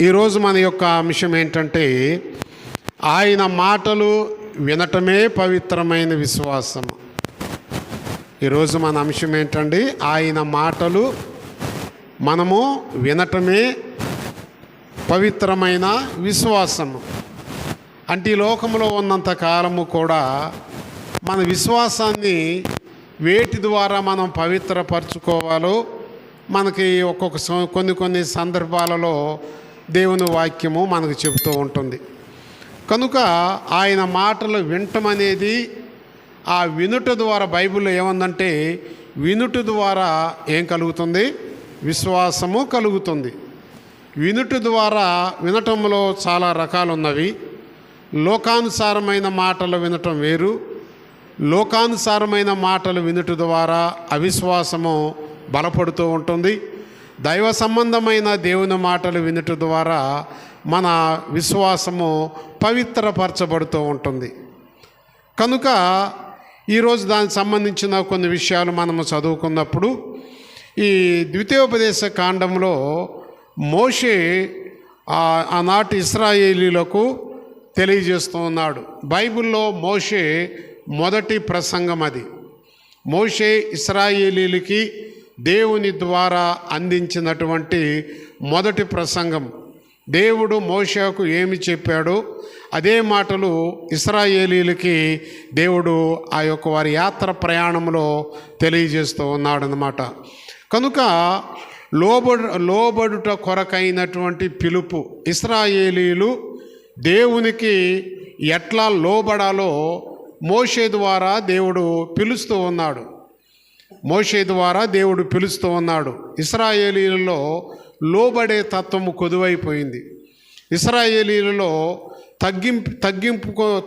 ఈరోజు మన యొక్క అంశం ఏంటంటే ఆయన మాటలు వినటమే పవిత్రమైన విశ్వాసం. ఈరోజు మన అంశం ఏంటండి? ఆయన మాటలు మనము వినటమే పవిత్రమైన విశ్వాసము. అంటే ఈ లోకంలో ఉన్నంత కాలము కూడా మన విశ్వాసాన్ని వేటి ద్వారా మనం పవిత్రపరచుకోవాలో మనకి కొన్ని సందర్భాలలో దేవుని వాక్యము మనకు చెబుతూ ఉంటుంది. కనుక ఆయన మాటలు వినటం అనేది, ఆ వినుట ద్వారా బైబిల్లో ఏముందంటే వినుట ద్వారా ఏం కలుగుతుంది? విశ్వాసము కలుగుతుంది. వినుట ద్వారా వినటంలో చాలా రకాలు ఉన్నవి. లోకానుసారమైన మాటలు వినటం వేరు. లోకానుసారమైన మాటలు వినుట ద్వారా అవిశ్వాసము బలపడుతూ ఉంటుంది. దైవ సంబంధమైన దేవుని మాటలు వినుట ద్వారా మన విశ్వాసము పవిత్రపరచబడుతూ ఉంటుంది. కనుక ఈరోజు దానికి సంబంధించిన కొన్ని విషయాలు మనము చదువుకున్నప్పుడు, ఈ ద్వితీయోపదేశ కాండంలో మోషే ఆనాటి ఇశ్రాయేలీలకు తెలియజేస్తూ ఉన్నాడు. బైబిల్లో మోషే మొదటి ప్రసంగం అది. మోషే ఇశ్రాయేలీలకి దేవుని ద్వారా అందించినటువంటి మొదటి ప్రసంగం. దేవుడు మోషేకు ఏమి చెప్పాడో అదే మాటలు ఇశ్రాయేలీలకి దేవుడు ఆ యొక్క వారి యాత్ర ప్రయాణంలో తెలియజేస్తూ ఉన్నాడనమాట. కనుక లోబడుట కొరకైనటువంటి పిలుపు, ఇశ్రాయేలీలు దేవునికి ఎట్లా లోబడాలో మోషే ద్వారా దేవుడు పిలుస్తూ ఉన్నాడు. మోషే ద్వారా దేవుడు పిలుస్తూ ఉన్నాడు. ఇశ్రాయేలీలలో లోబడే తత్వము కొదువైపోయింది. ఇశ్రాయేలీలలో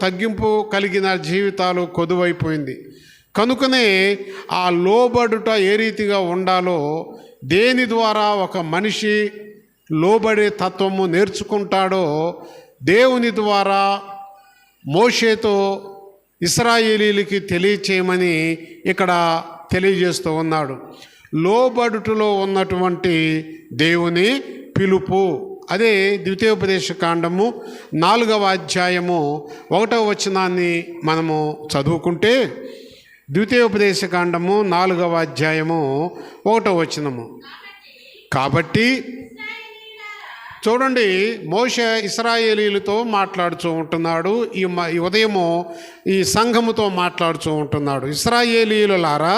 తగ్గింపు కలిగిన జీవితాలు కొదువైపోయింది. కనుకనే ఆ లోబడుట ఏ రీతిగా ఉండాలో, దేని ద్వారా ఒక మనిషి లోబడే తత్వము నేర్చుకుంటాడో దేవుని ద్వారా మోషేతో ఇశ్రాయేలీలకి తెలియచేయమని ఇక్కడ తెలియజేస్తూ ఉన్నాడు. లోబడుటలో ఉన్నటువంటి దేవుని పిలుపు, అదే ద్వితీయోపదేశ కాండము 4వ అధ్యాయము 1వ వచనాన్ని మనము చదువుకుంటే, ద్వితీయోపదేశ కాండము 4వ అధ్యాయము 1వ వచనము. కాబట్టి చూడండి, మోషే ఇశ్రాయేలీలతో మాట్లాడుతూ ఉంటున్నాడు. ఈ ఉదయము ఈ సంఘముతో మాట్లాడుతూ ఉంటున్నాడు. ఇశ్రాయేలీయులారా,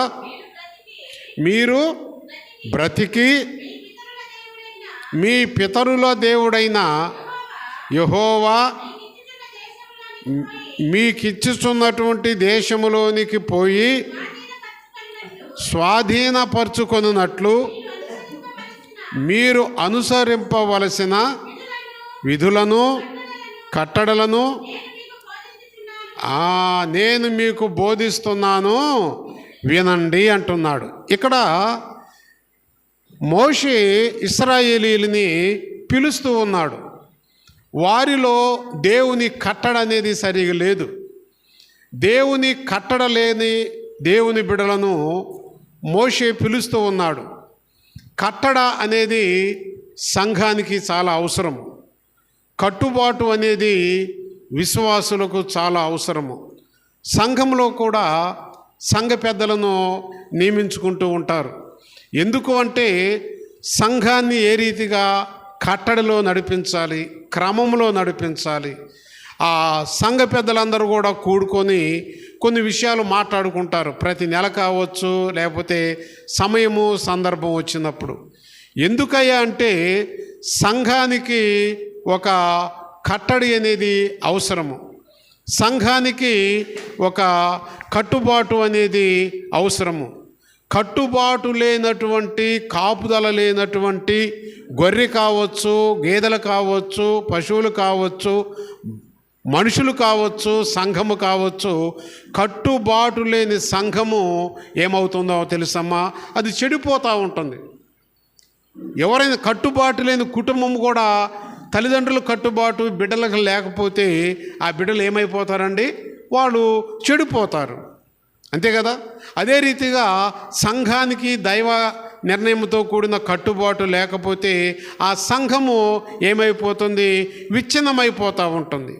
మీరు బ్రతికి మీ పితరుల దేవుడైన యెహోవా మీకిచ్చుచున్నటువంటి దేశములోనికి పోయి స్వాధీనపరచుకొనున్నట్లు మీరు అనుసరింపవలసిన విధులను కట్టడలను నేను మీకు బోధిస్తున్నాను, వినండి అంటున్నాడు. ఇక్కడ మోషే ఇశ్రాయేలీయులని పిలుస్తూ ఉన్నాడు. వారిలో దేవుని కట్టడ అనేది సరిగా లేదు. దేవుని కట్టడ లేని దేవుని బిడ్డలను మోషే పిలుస్తూ ఉన్నాడు. కట్టడ అనేది సంఘానికి చాలా అవసరము. కట్టుబాటు అనేది విశ్వాసులకు చాలా అవసరము. సంఘంలో కూడా సంఘ పెద్దలను నియమించుకుంటూ ఉంటారు. ఎందుకు అంటే సంఘాన్ని ఏ రీతిగా కట్టడిలో నడిపించాలి, క్రమంలో నడిపించాలి. ఆ సంఘ పెద్దలందరూ కూడా కూడుకొని కొన్ని విషయాలు మాట్లాడుకుంటారు. ప్రతి నెల కావచ్చు, లేకపోతే సమయము సందర్భం వచ్చినప్పుడు. ఎందుకయ్యా అంటే సంఘానికి ఒక కట్టడి అనేది అవసరము. సంఘానికి ఒక కట్టుబాటు అనేది అవసరము. కట్టుబాటు లేనటువంటి, కాపుదల లేనటువంటి గొర్రె కావచ్చు, గేదెలు కావచ్చు, పశువులు కావచ్చు, మనుషులు కావచ్చు, సంఘము కావచ్చు, కట్టుబాటు లేని సంఘము ఏమవుతుందో తెలుసమ్మా? అది చెడిపోతూ ఉంటుంది. ఎవరైనా కట్టుబాటు లేని కుటుంబం కూడా, తల్లిదండ్రుల కట్టుబాటు బిడ్డలకు లేకపోతే ఆ బిడ్డలు ఏమైపోతారండి? వాళ్ళు చెడిపోతారు. అంతే కదా? అదే రీతిగా సంఘానికి, దైవ నిర్ణయంతో కూడిన కట్టుబాటు లేకపోతే ఆ సంఘము ఏమైపోతుంది? విచ్ఛిన్నమైపోతూ ఉంటుంది.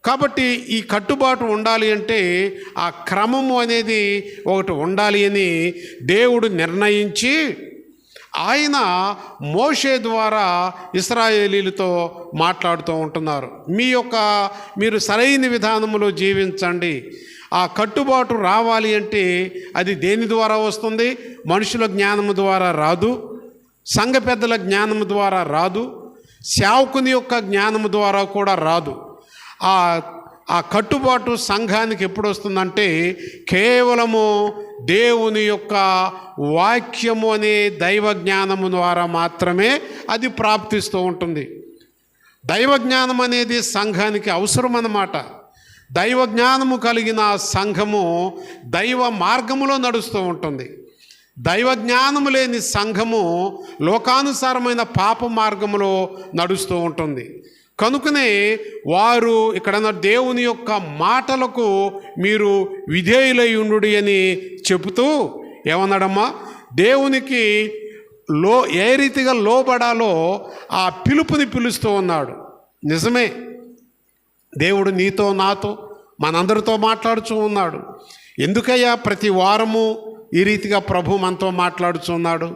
కాబట్టి ఈ కట్టుబాటు ఉండాలి అంటే ఆ క్రమము అనేది ఒకటి ఉండాలి అని దేవుడు నిర్ణయించి ఆయన మోషే ద్వారా ఇశ్రాయేలీలతో మాట్లాడుతూ ఉంటున్నారు. మీరు సరైన విధానంలో జీవించండి. ఆ కట్టుబాటు రావాలి అంటే అది దేని ద్వారా వస్తుంది? మనుషుల జ్ఞానము ద్వారా రాదు, సంఘ పెద్దల జ్ఞానము ద్వారా రాదు, సేవకుని యొక్క జ్ఞానము ద్వారా కూడా రాదు. ఆ కట్టుబాటు సంఘానికి ఎప్పుడు వస్తుందంటే కేవలము దేవుని యొక్క వాక్యము అనే దైవ జ్ఞానము ద్వారా మాత్రమే అది ప్రాప్తిస్తూ ఉంటుంది. దైవ జ్ఞానం అనేది సంఘానికి అవసరం అన్నమాట. దైవ జ్ఞానము కలిగిన సంఘము దైవ మార్గములో నడుస్తూ ఉంటుంది. దైవ జ్ఞానము లేని సంఘము లోకానుసారమైన పాప మార్గములో నడుస్తూ ఉంటుంది. కనుకనే వారు ఇక్కడ దేవుని యొక్క మాటలకు మీరు విధేయులై ఉండు అని చెబుతూ ఏమన్నాడమ్మా? దేవునికి ఏ రీతిగా లోబడాలో ఆ పిలుపుని పిలుస్తూ ఉన్నాడు. నిజమే, దేవుడు నీతో నాతో మనందరితో మాట్లాడుతూ ఉన్నాడు. ఎందుకయ్యా ప్రతి వారము ఈ రీతిగా ప్రభు మనతో మాట్లాడుతూ ఉన్నాడు?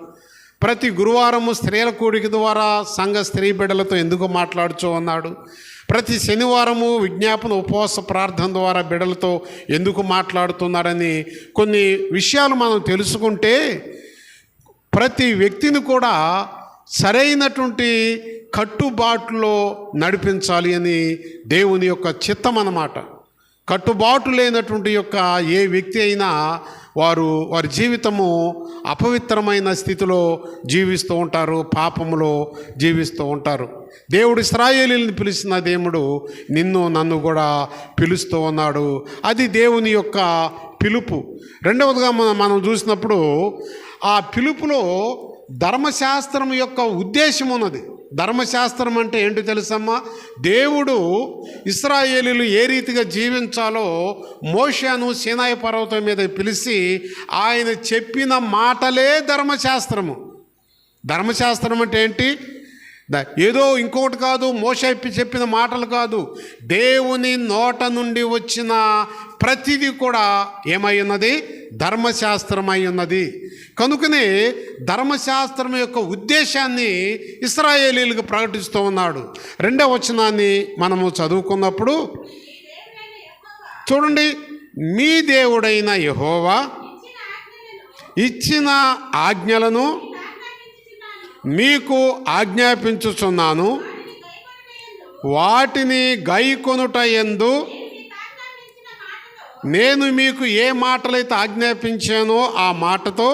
ప్రతి గురువారము స్త్రీల కూడిక ద్వారా సంఘ స్త్రీ బిడ్డలతో ఎందుకు మాట్లాడుతూ ఉన్నాడు? ప్రతి శనివారము విజ్ఞాపన ఉపవాస ప్రార్థన ద్వారా బిడ్డలతో ఎందుకు మాట్లాడుతున్నాడని కొన్ని విషయాలు మనం తెలుసుకుంటే ప్రతి వ్యక్తిని కూడా సరైనటువంటి కట్టుబాటులో నడిపించాలి అని దేవుని యొక్క చిత్తం అన్నమాట. కట్టుబాటు లేనటువంటి యొక్క ఏ వ్యక్తి అయినా వారి జీవితము అపవిత్రమైన స్థితిలో జీవిస్తూ ఉంటారు, పాపములో జీవిస్తూ ఉంటారు. దేవుడు ఇశ్రాయేలీయులను పిలిచిన దేవుడు నన్ను కూడా పిలుస్తూ ఉన్నాడు. అది దేవుని యొక్క పిలుపు. రెండవదిగా మనం చూసినప్పుడు ఆ పిలుపులో ధర్మశాస్త్రం యొక్క ఉద్దేశం ఉన్నది. ధర్మశాస్త్రం అంటే ఏంటో తెలుసమ్మా? దేవుడు ఇశ్రాయేలీయులు ఏ రీతిగా జీవించాలో మోషేను సీనాయి పర్వతం మీద పిలిచి ఆయన చెప్పిన మాటలే ధర్మశాస్త్రము. ధర్మశాస్త్రం అంటే ఏంటి? ఏదో ఇంకొకటి కాదు, మోషే చెప్పిన మాటలు కాదు. దేవుని నోట నుండి వచ్చిన ప్రతిదీ కూడా ఏమై ఉన్నది? ధర్మశాస్త్రమై ఉన్నది. కనుకనే ధర్మశాస్త్రం యొక్క ఉద్దేశాన్ని ఇశ్రాయేలీయులకు ప్రకటిస్తూ ఉన్నాడు. 2వ వచనాన్ని మనము చదువుకున్నప్పుడు చూడండి, మీ దేవుడైన యెహోవా ఇచ్చిన ఆజ్ఞలను మీకు ఆజ్ఞాపించుచున్నాను, వాటిని గైకొనుట యందు నేను మీకు ఏ మాటలైతే ఆజ్ఞాపించానో ఆ మాటతో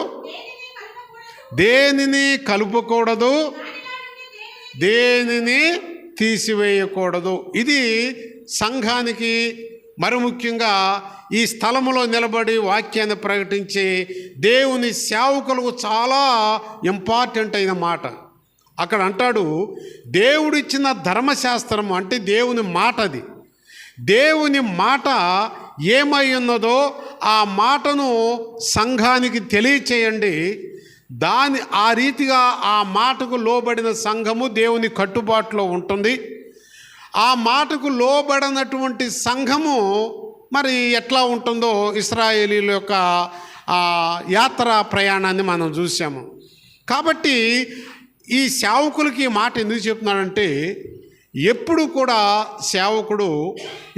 దేనిని కలుపుకూడదు, దేనిని తీసివేయకూడదు. ఇది సంఘానికి మరి ముఖ్యంగా ఈ స్థలములో నిలబడి వాక్యాన్ని ప్రకటించే దేవుని సేవకులకు చాలా ఇంపార్టెంట్ అయిన మాట. అక్కడ అంటాడు, దేవుడిచ్చిన ధర్మశాస్త్రం అంటే దేవుని మాట. అది దేవుని మాట ఏమై ఉన్నదో ఆ మాటను సంఘానికి తెలియచేయండి. ఆ రీతిగా ఆ మాటకు లోబడిన సంఘము దేవుని కట్టుబాటులో ఉంటుంది. ఆ మాటకు లోబడినటువంటి సంఘము మరి ఎట్లా ఉంటుందో ఇశ్రాయేలీయుల యొక్క యాత్రా ప్రయాణాన్ని మనం చూసాము. కాబట్టి ఈ సేవకులకి ఈ మాట ఎందుకు చెప్తున్నాడంటే, ఎప్పుడు కూడా సేవకుడు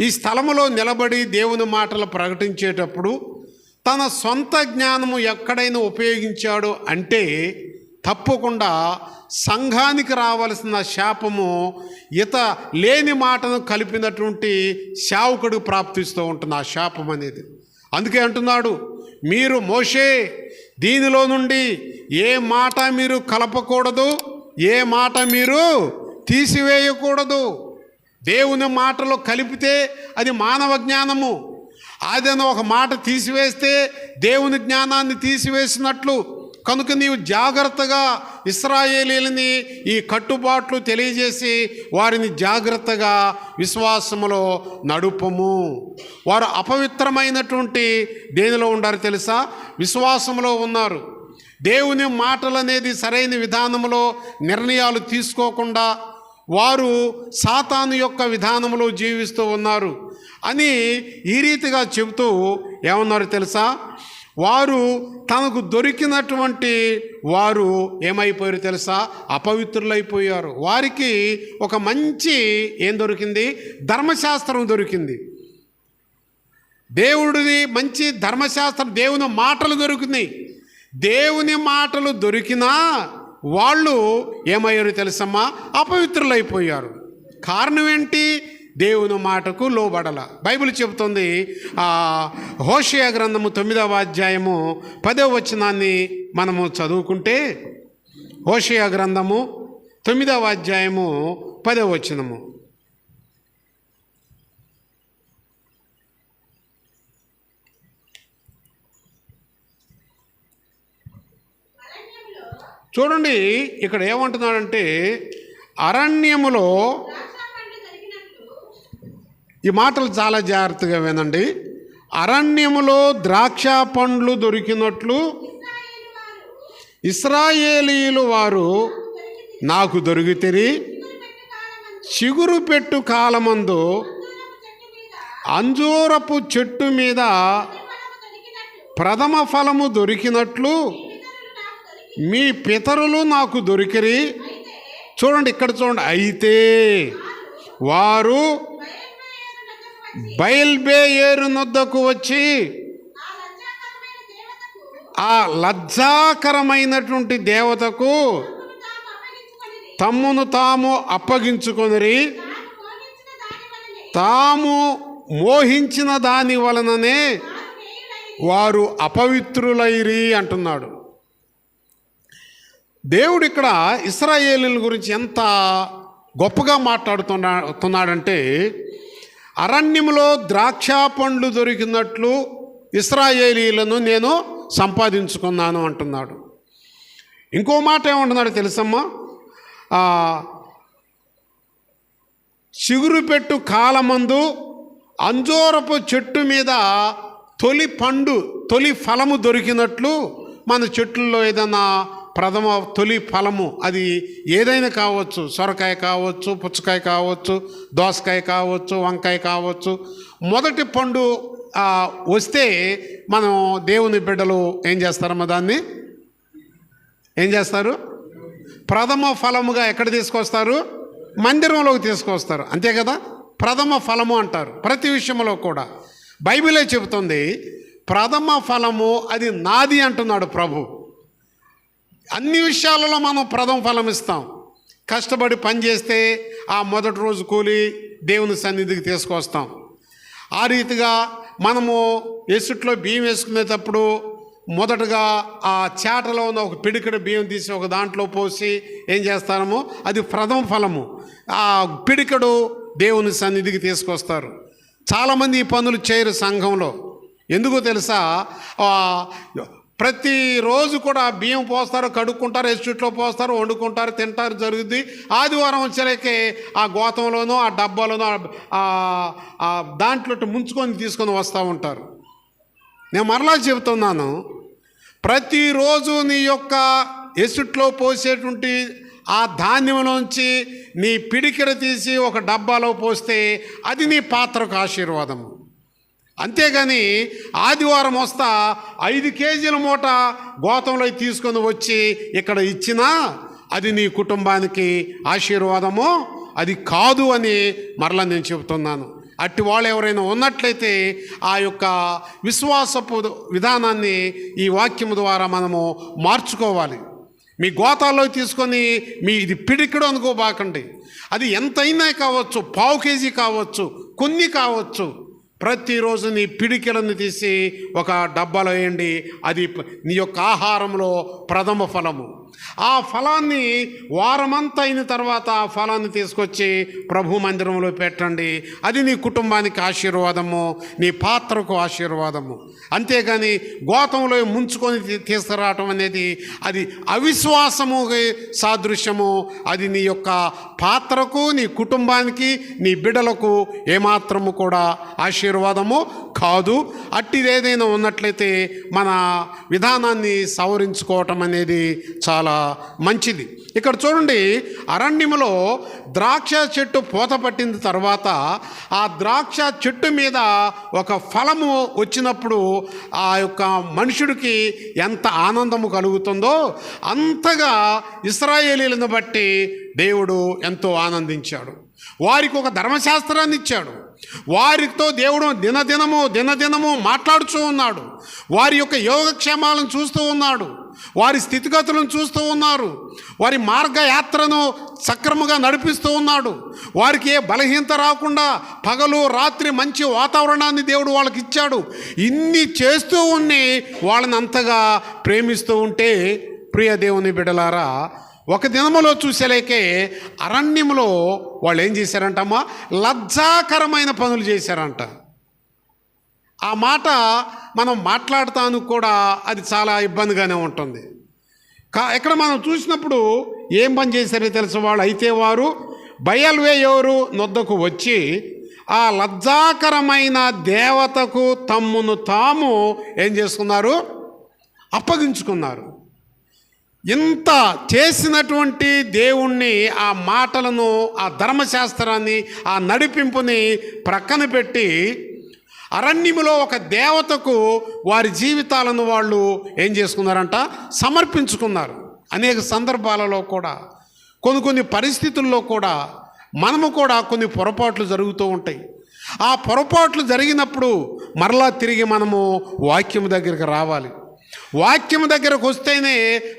ఈ స్థలములో నిలబడి దేవుని మాటలు ప్రకటించేటప్పుడు తన సొంత జ్ఞానము ఎక్కడైనా ఉపయోగించాడు అంటే తప్పకుండా సంఘానికి రావలసిన శాపము లేని మాటను కలిపినటువంటి సేవకుడు ప్రాప్తిస్తూ ఉంటుంది ఆ శాపం అనేది. అందుకే అంటున్నాడు, మీరు మోషే దీనిలో నుండి ఏ మాట మీరు కలపకూడదు, ఏ మాట మీరు తీసివేయకూడదు. దేవుని మాటలో కలిపితే అది మానవ జ్ఞానము. అదేనా ఒక మాట తీసివేస్తే దేవుని జ్ఞానాన్ని తీసివేసినట్లు. కనుక నీవు జాగ్రత్తగా ఇశ్రాయేలీయులని ఈ కట్టుబాట్లు తెలియజేసి వారిని జాగ్రత్తగా విశ్వాసములో నడుపము. వారు అపవిత్రమైనటువంటి దేనిలో ఉండారు తెలుసా? విశ్వాసములో ఉన్నారు. దేవుని మాటలు అనేది సరైన విధానంలో నిర్ణయాలు తీసుకోకుండా వారు సాతాను యొక్క విధానంలో జీవిస్తూ ఉన్నారు అని ఈ రీతిగా చెబుతూ ఏమన్నారు తెలుసా? వారు తనకు దొరికినటువంటి వారు ఏమైపోయారు తెలుసా? అపవిత్రులైపోయారు. వారికి ఒక మంచి ఏం దొరికింది? ధర్మశాస్త్రం దొరికింది. దేవుడిది మంచి ధర్మశాస్త్రం, దేవుని మాటలు దొరికినాయి. దేవుని మాటలు దొరికినా వాళ్ళు ఏమయ్యారు తెలుసమ్మా? అపవిత్రులైపోయారు. కారణం ఏంటి? దేవుని మాటకు లోబడల. బైబిల్ చెబుతుంది, హోషేయ గ్రంథము 9వ అధ్యాయము 10వ వచనాన్ని మనము చదువుకుంటే, హోషేయ గ్రంథము 9వ అధ్యాయము 10వ వచనము. చూడండి, ఇక్కడ ఏమంటున్నాడంటే, అరణ్యములో, ఈ మాటలు చాలా జాగ్రత్తగా వినండి. అరణ్యములో ద్రాక్ష పండ్లు దొరికినట్లు ఇశ్రాయేలీయులు వారు నాకు దొరికితిరి. చిగురు పెట్టు కాలమందు అంజూరపు చెట్టు మీద ప్రథమ ఫలము దొరికినట్లు మీ పితరులు నాకు దొరికిరి. చూడండి, ఇక్కడ చూడండి. అయితే వారు బయల్బెయేరు నొద్దకు వచ్చి ఆ లజ్జాకరమైనటువంటి దేవతకు తమ్మును తాము అప్పగించుకొనిరి. తాము మోహించిన దాని వలననే వారు అపవిత్రులైరి అంటున్నాడు. దేవుడు ఇక్కడ ఇశ్రాయేలీయుల గురించి ఎంత గొప్పగా మాట్లాడుతున్నాడంటే, అరణ్యంలో ద్రాక్ష పండ్లు దొరికినట్లు ఇశ్రాయేలీయులను నేను సంపాదించుకున్నాను అంటున్నాడు. ఇంకో మాట ఏమంటున్నాడు తెలుసమ్మా? చిగురు పెట్టు కాలమందు అంజూరపు చెట్టు మీద తొలి ఫలము దొరికినట్లు, మన చెట్లలో ఏదైనా ప్రథమ తొలి ఫలము, అది ఏదైనా కావచ్చు, సొరకాయ కావచ్చు, పుచ్చకాయ కావచ్చు, దోసకాయ కావచ్చు, వంకాయ కావచ్చు, మొదటి పండు వస్తే మనం దేవుని బిడ్డలు ఏం చేస్తారమ్మా? దాన్ని ఏం చేస్తారు? ప్రథమ ఫలముగా ఎక్కడ తీసుకొస్తారు? మందిరంలోకి తీసుకొస్తారు. అంతే కదా, ప్రథమ ఫలము అంటారు ప్రతి విషయంలో కూడా. బైబిలే చెబుతుంది, ప్రథమ ఫలము అది నాది అంటున్నాడు ప్రభు. అన్ని విషయాలలో మనం ప్రథమ ఫలం ఇస్తాం. కష్టపడి పని చేస్తే ఆ మొదటి రోజు కూలి దేవుని సన్నిధికి తీసుకొస్తాం. ఆ రీతిగా మనము ఎసుట్లో బియ్యం వేసుకునేటప్పుడు మొదటగా ఆ చేటలో ఉన్న ఒక పిడికెడు బియ్యం తీసి ఒక దాంట్లో పోసి ఏం చేస్తామో అది ప్రథమ ఫలము. ఆ పిడికెడు దేవుని సన్నిధికి తీసుకొస్తారు. చాలామంది ఈ పనులు చేయరు సంఘంలో. ఎందుకో తెలుసా? ప్రతిరోజు కూడా బియ్యం పోస్తారు, కడుక్కుంటారు, ఎస్టిట్లో పోస్తారు, వండుకుంటారు, తింటారు, జరుగుద్ది. ఆదివారం వచ్చేకే ఆ గోతంలోనో ఆ డబ్బాలోనో దాంట్లో ముంచుకొని తీసుకొని వస్తూ ఉంటారు. నేను మరలా చెబుతున్నాను, ప్రతిరోజు నీ యొక్క ఎస్టిట్లో పోసేటువంటి ఆ ధాన్యంలోంచి నీ పిడికిర తీసి ఒక డబ్బాలో పోస్తే అది నీ పాత్రకు ఆశీర్వాదము. అంతేగాని ఆదివారం వస్తా 5 కేజీల మూట గోతంలో తీసుకొని వచ్చి ఇక్కడ ఇచ్చినా అది నీ కుటుంబానికి ఆశీర్వాదమో అది కాదు అని మరలా నేను చెబుతున్నాను. అట్టి వాళ్ళు ఎవరైనా ఉన్నట్లయితే ఆ యొక్క విశ్వాసపు విధానాన్ని ఈ వాక్యము ద్వారా మనము మార్చుకోవాలి. మీ గోతాల్లో తీసుకొని మీ ఇది పిడికిడు అనుకోబాకండి. అది ఎంతైనా కావచ్చు, పావు కేజీ కావచ్చు, కొన్ని కావచ్చు. ప్రతిరోజు నీ పిడికిలను తీసి ఒక డబ్బాలో వేయండి. అది నీ యొక్క ఆహారంలో ప్రథమ ఫలము. ఆ ఫలాన్ని వారమంతా అయిన తర్వాత ఆ ఫలాన్ని తీసుకొచ్చి ప్రభు మందిరంలో పెట్టండి. అది నీ కుటుంబానికి ఆశీర్వాదము, నీ పాత్రకు ఆశీర్వాదము. అంతేగాని గోతంలో ముంచుకొని తీసుకురావటం అనేది అది అవిశ్వాసము సాదృశ్యము. అది నీ యొక్క పాత్రకు, నీ కుటుంబానికి, నీ బిడ్డలకు ఏమాత్రము కూడా ఆశీర్వాదము కాదు. అట్టిది ఏదైనా ఉన్నట్లయితే మన విధానాన్ని సవరించుకోవటం అనేది చాలా మంచిది. ఇక్కడ చూడండి, అరణ్యములో ద్రాక్ష చెట్టు పూత పట్టిన తర్వాత ఆ ద్రాక్ష చెట్టు మీద ఒక ఫలము వచ్చినప్పుడు ఆ యొక్క మనుషుడికి ఎంత ఆనందము కలుగుతుందో అంతగా ఇశ్రాయేలీలను బట్టి దేవుడు ఎంతో ఆనందించాడు. వారికి ఒక ధర్మశాస్త్రాన్ని ఇచ్చాడు. వారితో దేవుడు దినదినము మాట్లాడుతూ ఉన్నాడు. వారి యొక్క యోగక్షేమాలను చూస్తూ ఉన్నాడు. వారి స్థితిగతులను చూస్తూ ఉన్నారు. వారి మార్గయాత్రను సక్రమంగా నడిపిస్తూ ఉన్నాడు. వారికి ఏ బలహీనత రాకుండా పగలు రాత్రి మంచి వాతావరణాన్ని దేవుడు వాళ్ళకి ఇచ్చాడు. ఇన్ని చేస్తూ ఉండి వాళ్ళని అంతగా ప్రేమిస్తూ ఉంటే, ప్రియ దేవుని బిడ్డలారా, ఒక దినములో చూసేలేకే అరణ్యములో వాళ్ళు ఏం చేశారంటమ్మా, లజ్జాకరమైన పనులు చేశారంట. ఆ మాట మనం మాట్లాడతాను కూడా అది చాలా ఇబ్బందిగానే ఉంటుంది. ఇక్కడ మనం చూసినప్పుడు ఏం పని చేశారో తెలుసు వాళ్ళు. అయితే వారు బయల్వేయోరు నొద్దకు వచ్చి ఆ లజ్జాకరమైన దేవతకు తమ్మును తాము ఏం చేసుకున్నారు, అప్పగించుకున్నారు. ఇంత చేసినటువంటి దేవుణ్ణి, ఆ మాటలను, ఆ ధర్మశాస్త్రాన్ని, ఆ నడిపింపుని ప్రక్కన పెట్టి అరణ్యములో ఒక దేవతకు వారి జీవితాలను వాళ్ళు ఏం చేసుకున్నారంట, సమర్పించుకున్నారు. అనేక సందర్భాలలో కూడా కొన్ని పరిస్థితుల్లో కూడా మనము కూడా కొన్ని పొరపాట్లు జరుగుతూ ఉంటాయి. ఆ పొరపాట్లు జరిగినప్పుడు మరలా తిరిగి మనము వాక్యం దగ్గరికి రావాలి. వాక్యం దగ్గరకు వస్తేనే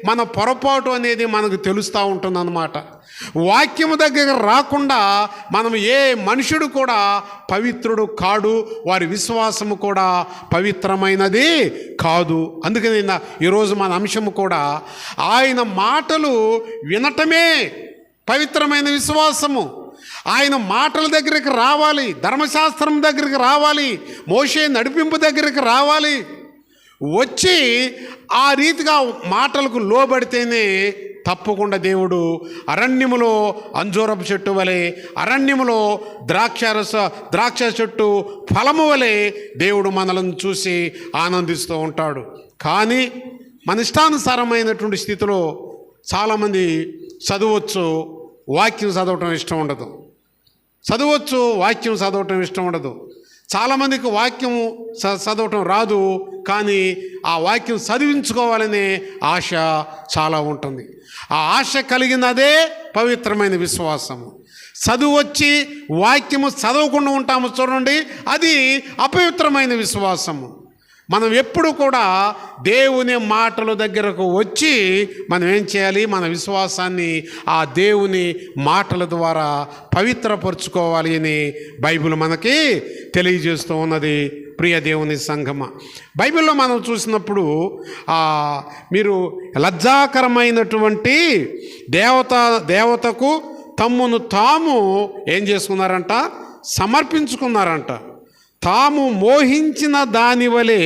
మన పొరపాటు అనేది మనకు తెలుస్తూ ఉంటుందన్నమాట. వాక్యము దగ్గర రాకుండా మనం ఏ మనుషుడు కూడా పవిత్రుడు కాడు, వారి విశ్వాసము కూడా పవిత్రమైనది కాదు. అందుకని ఈరోజు మన అంశము కూడా ఆయన మాటలు వినటమే పవిత్రమైన విశ్వాసము. ఆయన మాటల దగ్గరికి రావాలి, ధర్మశాస్త్రం దగ్గరికి రావాలి, మోషే నడిపింపు దగ్గరికి రావాలి. వచ్చి ఆ రీతిగా మాటలకు లోబడితేనే తప్పకుండా అరణ్యములో అంజూరపు చెట్టు వలె, అరణ్యములో ద్రాక్ష చెట్టు ఫలము వలె దేవుడు మనలను చూసి ఆనందిస్తూ ఉంటాడు. కానీ మన ఇష్టానుసారమైనటువంటి స్థితిలో చాలామంది చదవచ్చు, వాక్యం చదవటం ఇష్టం ఉండదు. వాక్యం చదవటం ఇష్టం ఉండదు. చాలామందికి వాక్యం చదవటం రాదు, కానీ ఆ వాక్యం చదివించుకోవాలనే ఆశ చాలా ఉంటుంది. ఆ ఆశ కలిగినదే పవిత్రమైన విశ్వాసము. చదువు వచ్చి వాక్యము చదవకుండా ఉంటాము చూడండి, అది అపవిత్రమైన విశ్వాసము. మనం ఎప్పుడు కూడా దేవుని మాటల దగ్గరకు వచ్చి మనం ఏం చేయాలి, మన విశ్వాసాన్ని ఆ దేవుని మాటల ద్వారా పవిత్రపరుచుకోవాలి అని బైబిల్ మనకి తెలియజేస్తూ ఉన్నది. ప్రియ దేవుని సంగమ, బైబిల్లో మనం చూసినప్పుడు మీరు లజ్జాకరమైనటువంటి దేవతకు తమ్మును తాము ఏం చేసుకున్నారంట, సమర్పించుకున్నారంట. తాము మోహించిన దాని వలె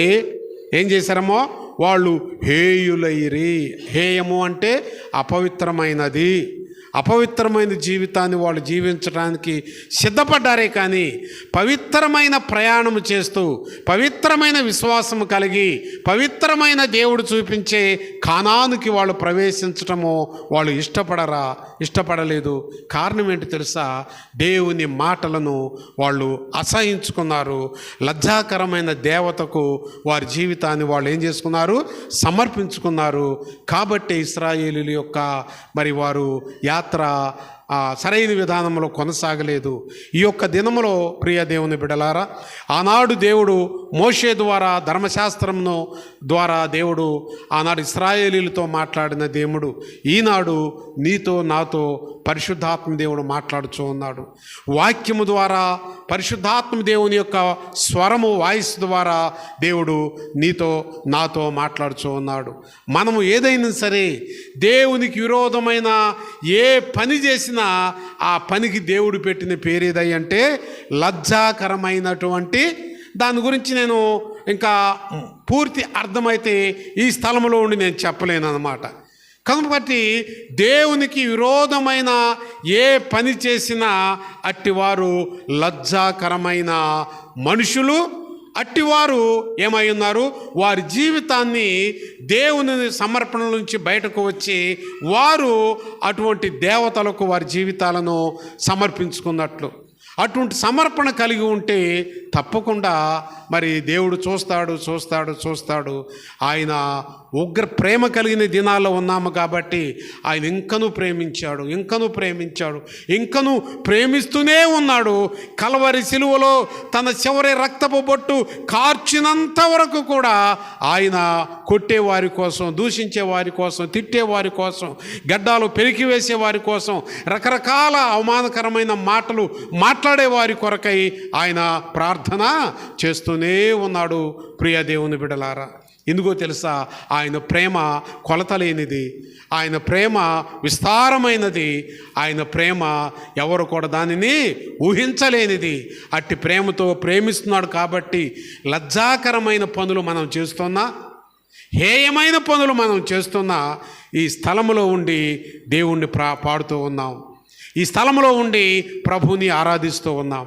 ఏం చేశారమో వాళ్ళు హేయులైరి. హేయము అంటే అపవిత్రమైనది. అపవిత్రమైన జీవితాన్ని వాళ్ళు జీవించడానికి సిద్ధపడ్డారే, కానీ పవిత్రమైన ప్రయాణము చేస్తూ పవిత్రమైన విశ్వాసము కలిగి పవిత్రమైన దేవుడు చూపించే కానానుకి వాళ్ళు ప్రవేశించటము వాళ్ళు ఇష్టపడలేదు. కారణం ఏంటి తెలుసా? దేవుని మాటలను వాళ్ళు అసహించుకున్నారు. లజ్జాకరమైన దేవతకు వారి జీవితాన్ని వాళ్ళు ఏం చేసుకున్నారు, సమర్పించుకున్నారు. కాబట్టి ఇశ్రాయేలీయుల యొక్క వారు యాత్ర సరైన విధానంలో కొనసాగలేదు. ఈ యొక్క దినములో ప్రియ దేవుని బిడలారా, ఆనాడు దేవుడు మోషే ద్వారా ధర్మశాస్త్రమును ద్వారా దేవుడు ఆనాడు ఇశ్రాయేలీలతో మాట్లాడిన దేవుడు ఈనాడు నీతో నాతో పరిశుద్ధాత్మ దేవుడు మాట్లాడుతూ ఉన్నాడు. వాక్యము ద్వారా పరిశుద్ధాత్మ దేవుని యొక్క స్వరము వాయిస్ ద్వారా దేవుడు నీతో నాతో మాట్లాడుతూ ఉన్నాడు. మనము ఏదైనా సరే దేవునికి విరోధమైన ఏ పని చేసినా ఆ పనికి దేవుడు పెట్టిన పేరు ఏదంటే లజ్జాకరమైనటువంటి. దాని గురించి నేను ఇంకా పూర్తి అర్థమైతే ఈ స్థలంలో ఉండి నేను చెప్పలేను అన్నమాట. కాబట్టి దేవునికి విరోధమైన ఏ పని చేసినా అట్టివారు లజ్జాకరమైన మనుషులు. అట్టివారు ఏమై ఉన్నారు, వారి జీవితాన్ని దేవుని సమర్పణ నుంచి బయటకు వచ్చి వారు అటువంటి దేవతలకు వారి జీవితాలను సమర్పించుకున్నట్లు. అటువంటి సమర్పణ కలిగి ఉంటే తప్పకుండా మరి దేవుడు చూస్తాడు. ఆయన ఉగ్ర ప్రేమ కలిగిన దినాల్లో ఉన్నాము కాబట్టి ఆయన ఇంకనూ ప్రేమించాడు, ఇంకనూ ప్రేమిస్తూనే ఉన్నాడు. కల్వరి సిలువలో తన చివరి రక్తపు బొట్టు కార్చినంత వరకు కూడా ఆయన కొట్టే వారి కోసం, దూషించే వారి కోసం, తిట్టే వారి కోసం, గడ్డాలు పెరికి వేసే వారి కోసం, రకరకాల అవమానకరమైన మాటలు మాట్లాడే వారి కొరకై ఆయన ప్రార్థన చేస్తూనే ఉన్నాడు. ప్రియ దేవుని బిడలారా, ఎందుకో తెలుసా? ఆయన ప్రేమ కొలతలేనిది, ఆయన ప్రేమ విస్తారమైనది, ఆయన ప్రేమ ఎవరు కూడా దానిని ఊహించలేనిది. అట్టి ప్రేమతో ప్రేమిస్తున్నాడు కాబట్టి లజ్జాకరమైన పనులు మనం చేస్తున్నా, హేయమైన పనులు మనం చేస్తున్నా ఈ స్థలములో ఉండి దేవుణ్ణి పాడుతూ ఉన్నాం. ఈ స్థలంలో ఉండి ప్రభుని ఆరాధిస్తూ ఉన్నాం.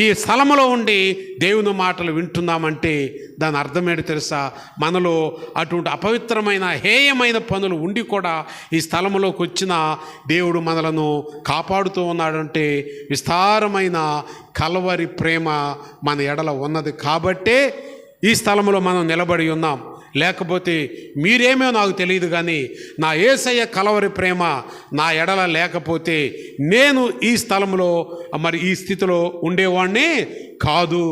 ఈ స్థలంలో ఉండి దేవుని మాటలు వింటున్నామంటే దాని అర్థమేంటి తెలుసా? మనలో అటువంటి అపవిత్రమైన హేయమైన పనులు ఉండి కూడా ఈ స్థలంలోకి వచ్చిన దేవుడు మనలను కాపాడుతూ ఉన్నాడంటే విస్తారమైన కల్వరి ప్రేమ మన ఎడల ఉన్నది కాబట్టే ఈ స్థలంలో మనం నిలబడి ఉన్నాం. లేకపోతే మీరేమో నాకు తెలియదు కానీ నా యేసయ్య కలవరి ప్రేమ నా ఎడల లేకపోతే నేను ఈ స్థలంలో మరి ఈ స్థితిలో ఉండేవాడిని కాదు.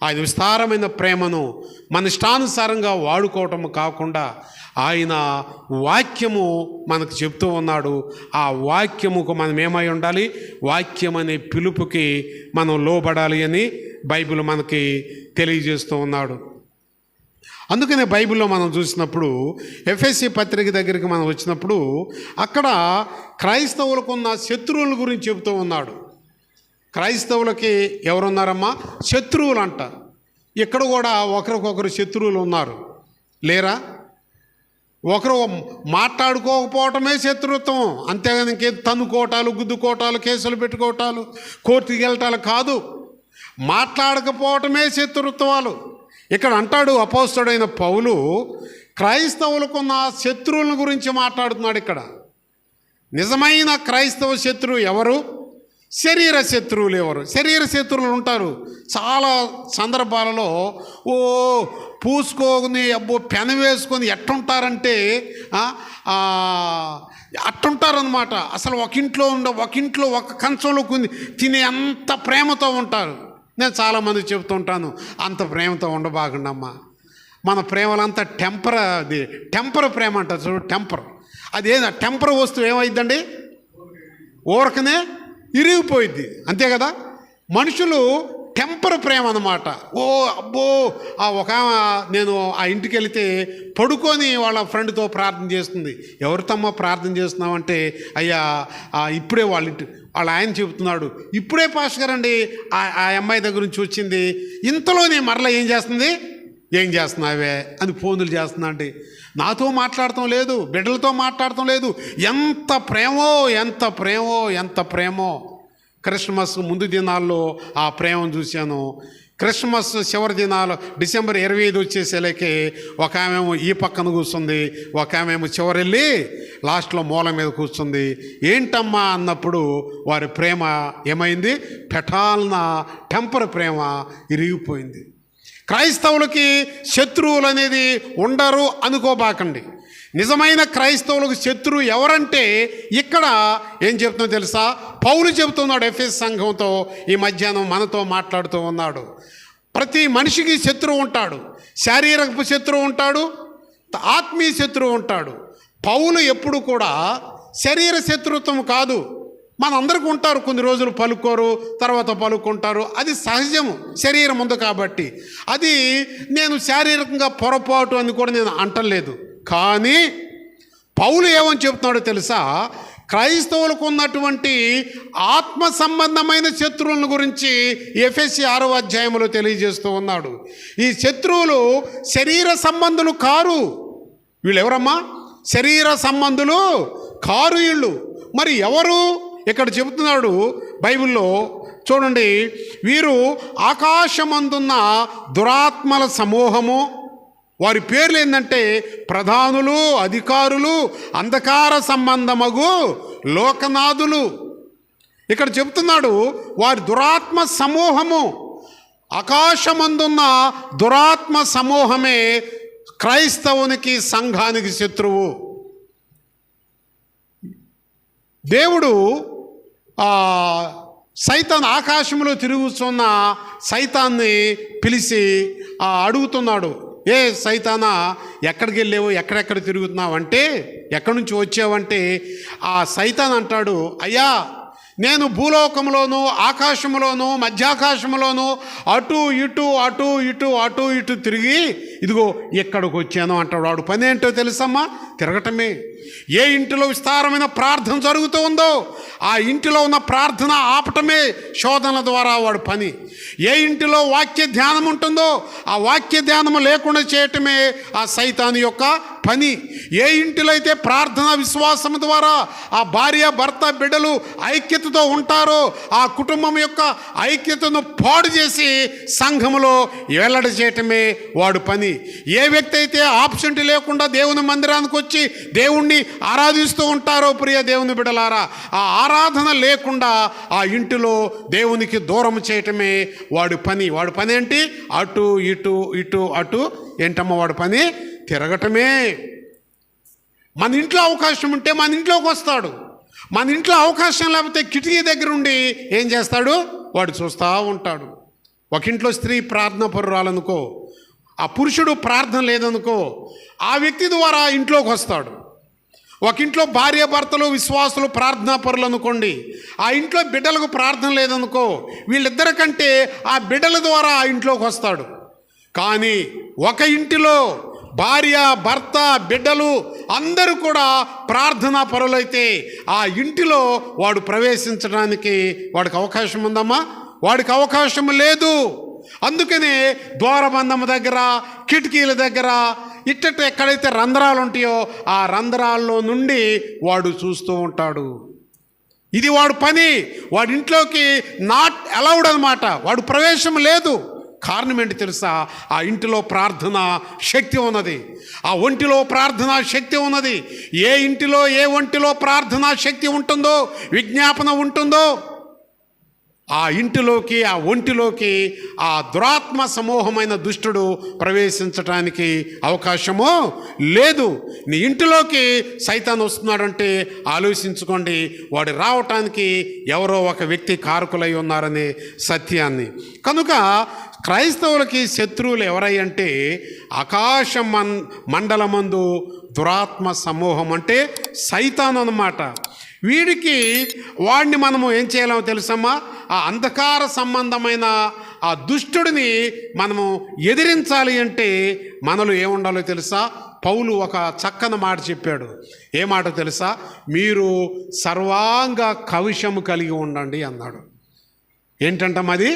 ఆయన విస్తారమైన ప్రేమను మన ఇష్టానుసారంగా వాడుకోవటం కాకుండా ఆయన వాక్యము మనకు చెప్తూ ఉన్నాడు. ఆ వాక్యముకు మనం ఏమై ఉండాలి? వాక్యం అనే పిలుపుకి మనం లోబడాలి అని బైబిల్ మనకి తెలియజేస్తూ ఉన్నాడు. అందుకనే బైబిల్లో మనం చూసినప్పుడు ఎఫెసీ పత్రిక దగ్గరికి మనం వచ్చినప్పుడు అక్కడ క్రైస్తవులకు ఉన్న శత్రువుల గురించి చెబుతూ ఉన్నాడు. క్రైస్తవులకి ఎవరున్నారమ్మా? శత్రువులు అంట. ఇక్కడ కూడా ఒకరికొకరు శత్రువులు ఉన్నారు, లేరా? ఒకరు మాట్లాడుకోకపోవటమే శత్రుత్వం, అంతేగాని ఇంకేం తన్నుకోవటాలు, గుద్దుకోవటాలు, కేసులు పెట్టుకోవటాలు, కోర్టుకి వెళ్ళటాలు కాదు. మాట్లాడకపోవటమే శత్రుత్వాలు. ఇక్కడ అంటాడు అపోస్తలుడైన పౌలు, క్రైస్తవులకున్న శత్రువుల గురించి మాట్లాడుతున్నాడు. ఇక్కడ నిజమైన క్రైస్తవ శత్రువు ఎవరు? శరీర శత్రువులు. ఎవరు శరీర శత్రువులు ఉంటారు చాలా సందర్భాలలో. పూసుకొని పెన వేసుకొని ఎట్టుంటారంటే అట్టుంటారనమాట. అసలు ఒక ఇంట్లో ఒక కంచంలో తినే అంత ప్రేమతో ఉంటారు. నేను చాలామంది చెబుతుంటాను, అంత ప్రేమతో ఉండబాకండమ్మా. మన ప్రేమలంతా టెంపర్ ప్రేమ అంటారు చూడు, టెంపర్. అదేనా టెంపర్ వస్తువు ఏమైందండి? ఊరకనే ఇరిగిపోయిద్ది, అంతే కదా. మనుషులు టెంపర్ ప్రేమ అన్నమాట. నేను ఆ ఇంటికి వెళితే పడుకొని వాళ్ళ ఫ్రెండ్తో ప్రార్థన చేస్తుంది. ఎవరితమ్మా ప్రార్థన చేస్తున్నామంటే, అయ్యా ఇప్పుడే వాళ్ళ ఆయన చెబుతున్నాడు, ఇప్పుడే పాస్టర్ గారండి ఆ అమ్మాయి దగ్గర నుంచి వచ్చింది, ఇంతలోనే మరలా ఏం చేస్తుంది, ఏం చేస్తున్నావే అని ఫోన్లు చేస్తున్నా అంటే నాతో మాట్లాడటం లేదు, బిడ్డలతో మాట్లాడటం లేదు. ఎంత ప్రేమో. క్రిస్మస్ ముందు దినాల్లో ఆ ప్రేమను చూశాను. క్రిస్మస్ చివరి దినాలు డిసెంబర్ 25 వచ్చేసేలకే ఒక ఆమెమో ఈ పక్కన కూర్చుంది, ఒక ఆమెమో చివరెళ్ళి లాస్ట్లో మూల మీద కూర్చుంది. ఏంటమ్మా అన్నప్పుడు వారి ప్రేమ ఏమైంది? పెటాల్న టెంపర్ ప్రేమ ఇరిగిపోయింది. క్రైస్తవులకి శత్రువులు అనేది ఉండరు అనుకోబాకండి. నిజమైన క్రైస్తవులకు శత్రువు ఎవరంటే ఇక్కడ ఏం చెప్తుందో తెలుసా? పౌలు చెబుతున్నాడు ఎఫెసు సంఘంతో ఈ మధ్యాహ్నం మనతో మాట్లాడుతూ ఉన్నాడు. ప్రతి మనిషికి శత్రువు ఉంటాడు. శారీరకపు శత్రువు ఉంటాడు, ఆత్మీయ శత్రువు ఉంటాడు. పౌలు ఎప్పుడు కూడా శరీర శత్రుత్వం కాదు. మనందరికీ ఉంటారు, కొన్ని రోజులు పలుకోరు, తర్వాత పలుకుంటారు, అది సహజము, శరీరం ఉంది కాబట్టి. అది నేను శారీరకంగా పొరపాటు అని కూడా నేను అంటలేదు. కానీ పౌలు ఏమని చెప్తున్నాడో తెలుసా? క్రైస్తవులకు ఉన్నటువంటి ఆత్మ సంబంధమైన శత్రువుల గురించి ఎఫెసీ 6వ అధ్యాయంలో తెలియజేస్తూ ఉన్నాడు. ఈ శత్రువులు శరీర సంబంధులు కారు. వీళ్ళు ఎవరమ్మా? శరీర సంబంధులు కారు వీళ్ళు. మరి ఎవరు? ఇక్కడ చెబుతున్నాడు బైబిల్లో చూడండి, వీరు ఆకాశమందున్న దురాత్మల సమూహము. వారి పేర్లు ఏంటంటే ప్రధానులు, అధికారులు, అంధకార సంబంధమగు లోకనాథులు. ఇక్కడ చెబుతున్నాడు వారి దురాత్మ సమూహము. ఆకాశమందున్న దురాత్మ సమూహమే క్రైస్తవునికి, సంఘానికి శత్రువు. దేవుడు సైతాన్ ఆకాశంలో తిరుగుతున్న సైతాన్ని పిలిచి అడుగుతున్నాడు, ఏ సైతానా ఎక్కడికి వెళ్ళావు, ఎక్కడెక్కడ తిరుగుతున్నావు అంటే, ఎక్కడి నుంచి వచ్చావంటే ఆ సైతాన్ అంటాడు, అయ్యా నేను భూలోకంలోను, ఆకాశంలోను, మధ్యాకాశంలోను అటు ఇటు అటు ఇటు అటు ఇటు తిరిగి ఇదిగో ఇక్కడికి వచ్చాను అంటాడు. వాడు పని ఏంటో తెలుసమ్మా? తిరగటమే. ఏ ఇంటిలో విస్తారమైన ప్రార్థన జరుగుతూ ఉందో ఆ ఇంటిలో ఉన్న ప్రార్థన ఆపటమే శోధనల ద్వారా వాడు పని. ఏ ఇంటిలో వాక్య ధ్యానం ఉంటుందో ఆ వాక్య ధ్యానము లేకుండా చేయటమే ఆ సైతాను యొక్క పని. ఏ ఇంటిలో అయితే ప్రార్థన విశ్వాసం ద్వారా ఆ భార్య, భర్త, బిడ్డలు ఐక్యతతో ఉంటారో ఆ కుటుంబం యొక్క ఐక్యతను పాడు చేసి సంఘములో వెల్లడి చేయటమే వాడు పని. ఏ వ్యక్తి అయితే ఆబ్సెంట్ లేకుండా దేవుని మందిరానికి వచ్చి దేవుణ్ణి ఆరాధిస్తూ ఉంటారో ప్రియ దేవుని బిడ్డలారా, ఆ ఆరాధన లేకుండా ఆ ఇంటిలో దేవునికి దూరం చేయటమే వాడి పని. వాడి పని ఏంటి? అటు ఇటు ఇటు అటు ఏంటమ్మా వాడి పని? తిరగటమే. మన ఇంట్లో అవకాశం ఉంటే మన ఇంట్లోకి వస్తాడు. మన ఇంట్లో అవకాశం లేకపోతే కిటికీ దగ్గర ఉండి ఏం చేస్తాడు? వాడు చూస్తూ ఉంటాడు. ఒక ఇంట్లో స్త్రీ ప్రార్థన పరురాలనుకో, ఆ పురుషుడు ప్రార్థన లేదనుకో, ఆ వ్యక్తి ద్వారా ఇంట్లోకి వస్తాడు. ఒక ఇంట్లో భార్య భర్తలు విశ్వాసులు ప్రార్థనా పరులు అనుకోండి, ఆ ఇంట్లో బిడ్డలకు ప్రార్థన లేదనుకో, వీళ్ళిద్దరి కంటే ఆ బిడ్డల ద్వారా ఆ ఇంట్లోకి వస్తాడు. కానీ ఒక ఇంటిలో భార్య, భర్త, బిడ్డలు అందరూ కూడా ప్రార్థనా పరులైతే ఆ ఇంటిలో వాడు ప్రవేశించడానికి వాడికి అవకాశం ఉందమ్మా? వాడికి అవకాశం లేదు. అందుకనే ద్వారబంధం దగ్గర, కిటికీల దగ్గర ఇట్టట ఎక్కడైతే రంధ్రాలు ఉంటాయో ఆ రంధ్రాల్లో నుండి వాడు చూస్తూ ఉంటాడు. ఇది వాడు పని. వాడి ఇంట్లోకి నాట్ అలౌడ్ అన్నమాట. వాడు ప్రవేశం లేదు. కారణం ఏంటి తెలుసా? ఆ ఇంటిలో ప్రార్థన శక్తి ఉన్నది. ఆ ఒంటిలో ప్రార్థన శక్తి ఉన్నది. ఏ ఇంటిలో, ఏ ఒంటిలో ప్రార్థనా శక్తి ఉంటుందో, విజ్ఞాపన ఉంటుందో, ఆ ఇంటిలోకి, ఆ ఒంటిలోకి ఆ దురాత్మ సమూహమైన దుష్టుడు ప్రవేశించడానికి అవకాశము లేదు. నీ ఇంటిలోకి సైతాన్ వస్తున్నాడంటే ఆలోచించుకోండి, వాడు రావటానికి ఎవరో ఒక వ్యక్తి కారకులై ఉన్నారనే సత్యాన్ని. కనుక క్రైస్తవులకి శత్రువులు ఎవరంటే ఆకాశ మండలమందు దురాత్మ సమూహం అంటే సైతాన్ అన్నమాట. వీడికి వాడిని మనము ఏం చేయాలో తెలుసమ్మా? ఆ అంధకార సంబంధమైన ఆ దుష్టుడిని మనము ఎదిరించాలి అంటే మనలో ఏముండాలో తెలుసా? పౌలు ఒక చక్కని మాట చెప్పాడు. ఏ మాట తెలుసా? మీరు సర్వాంగ కవచము కలిగి ఉండండి అన్నాడు. ఏంటంటాం అది?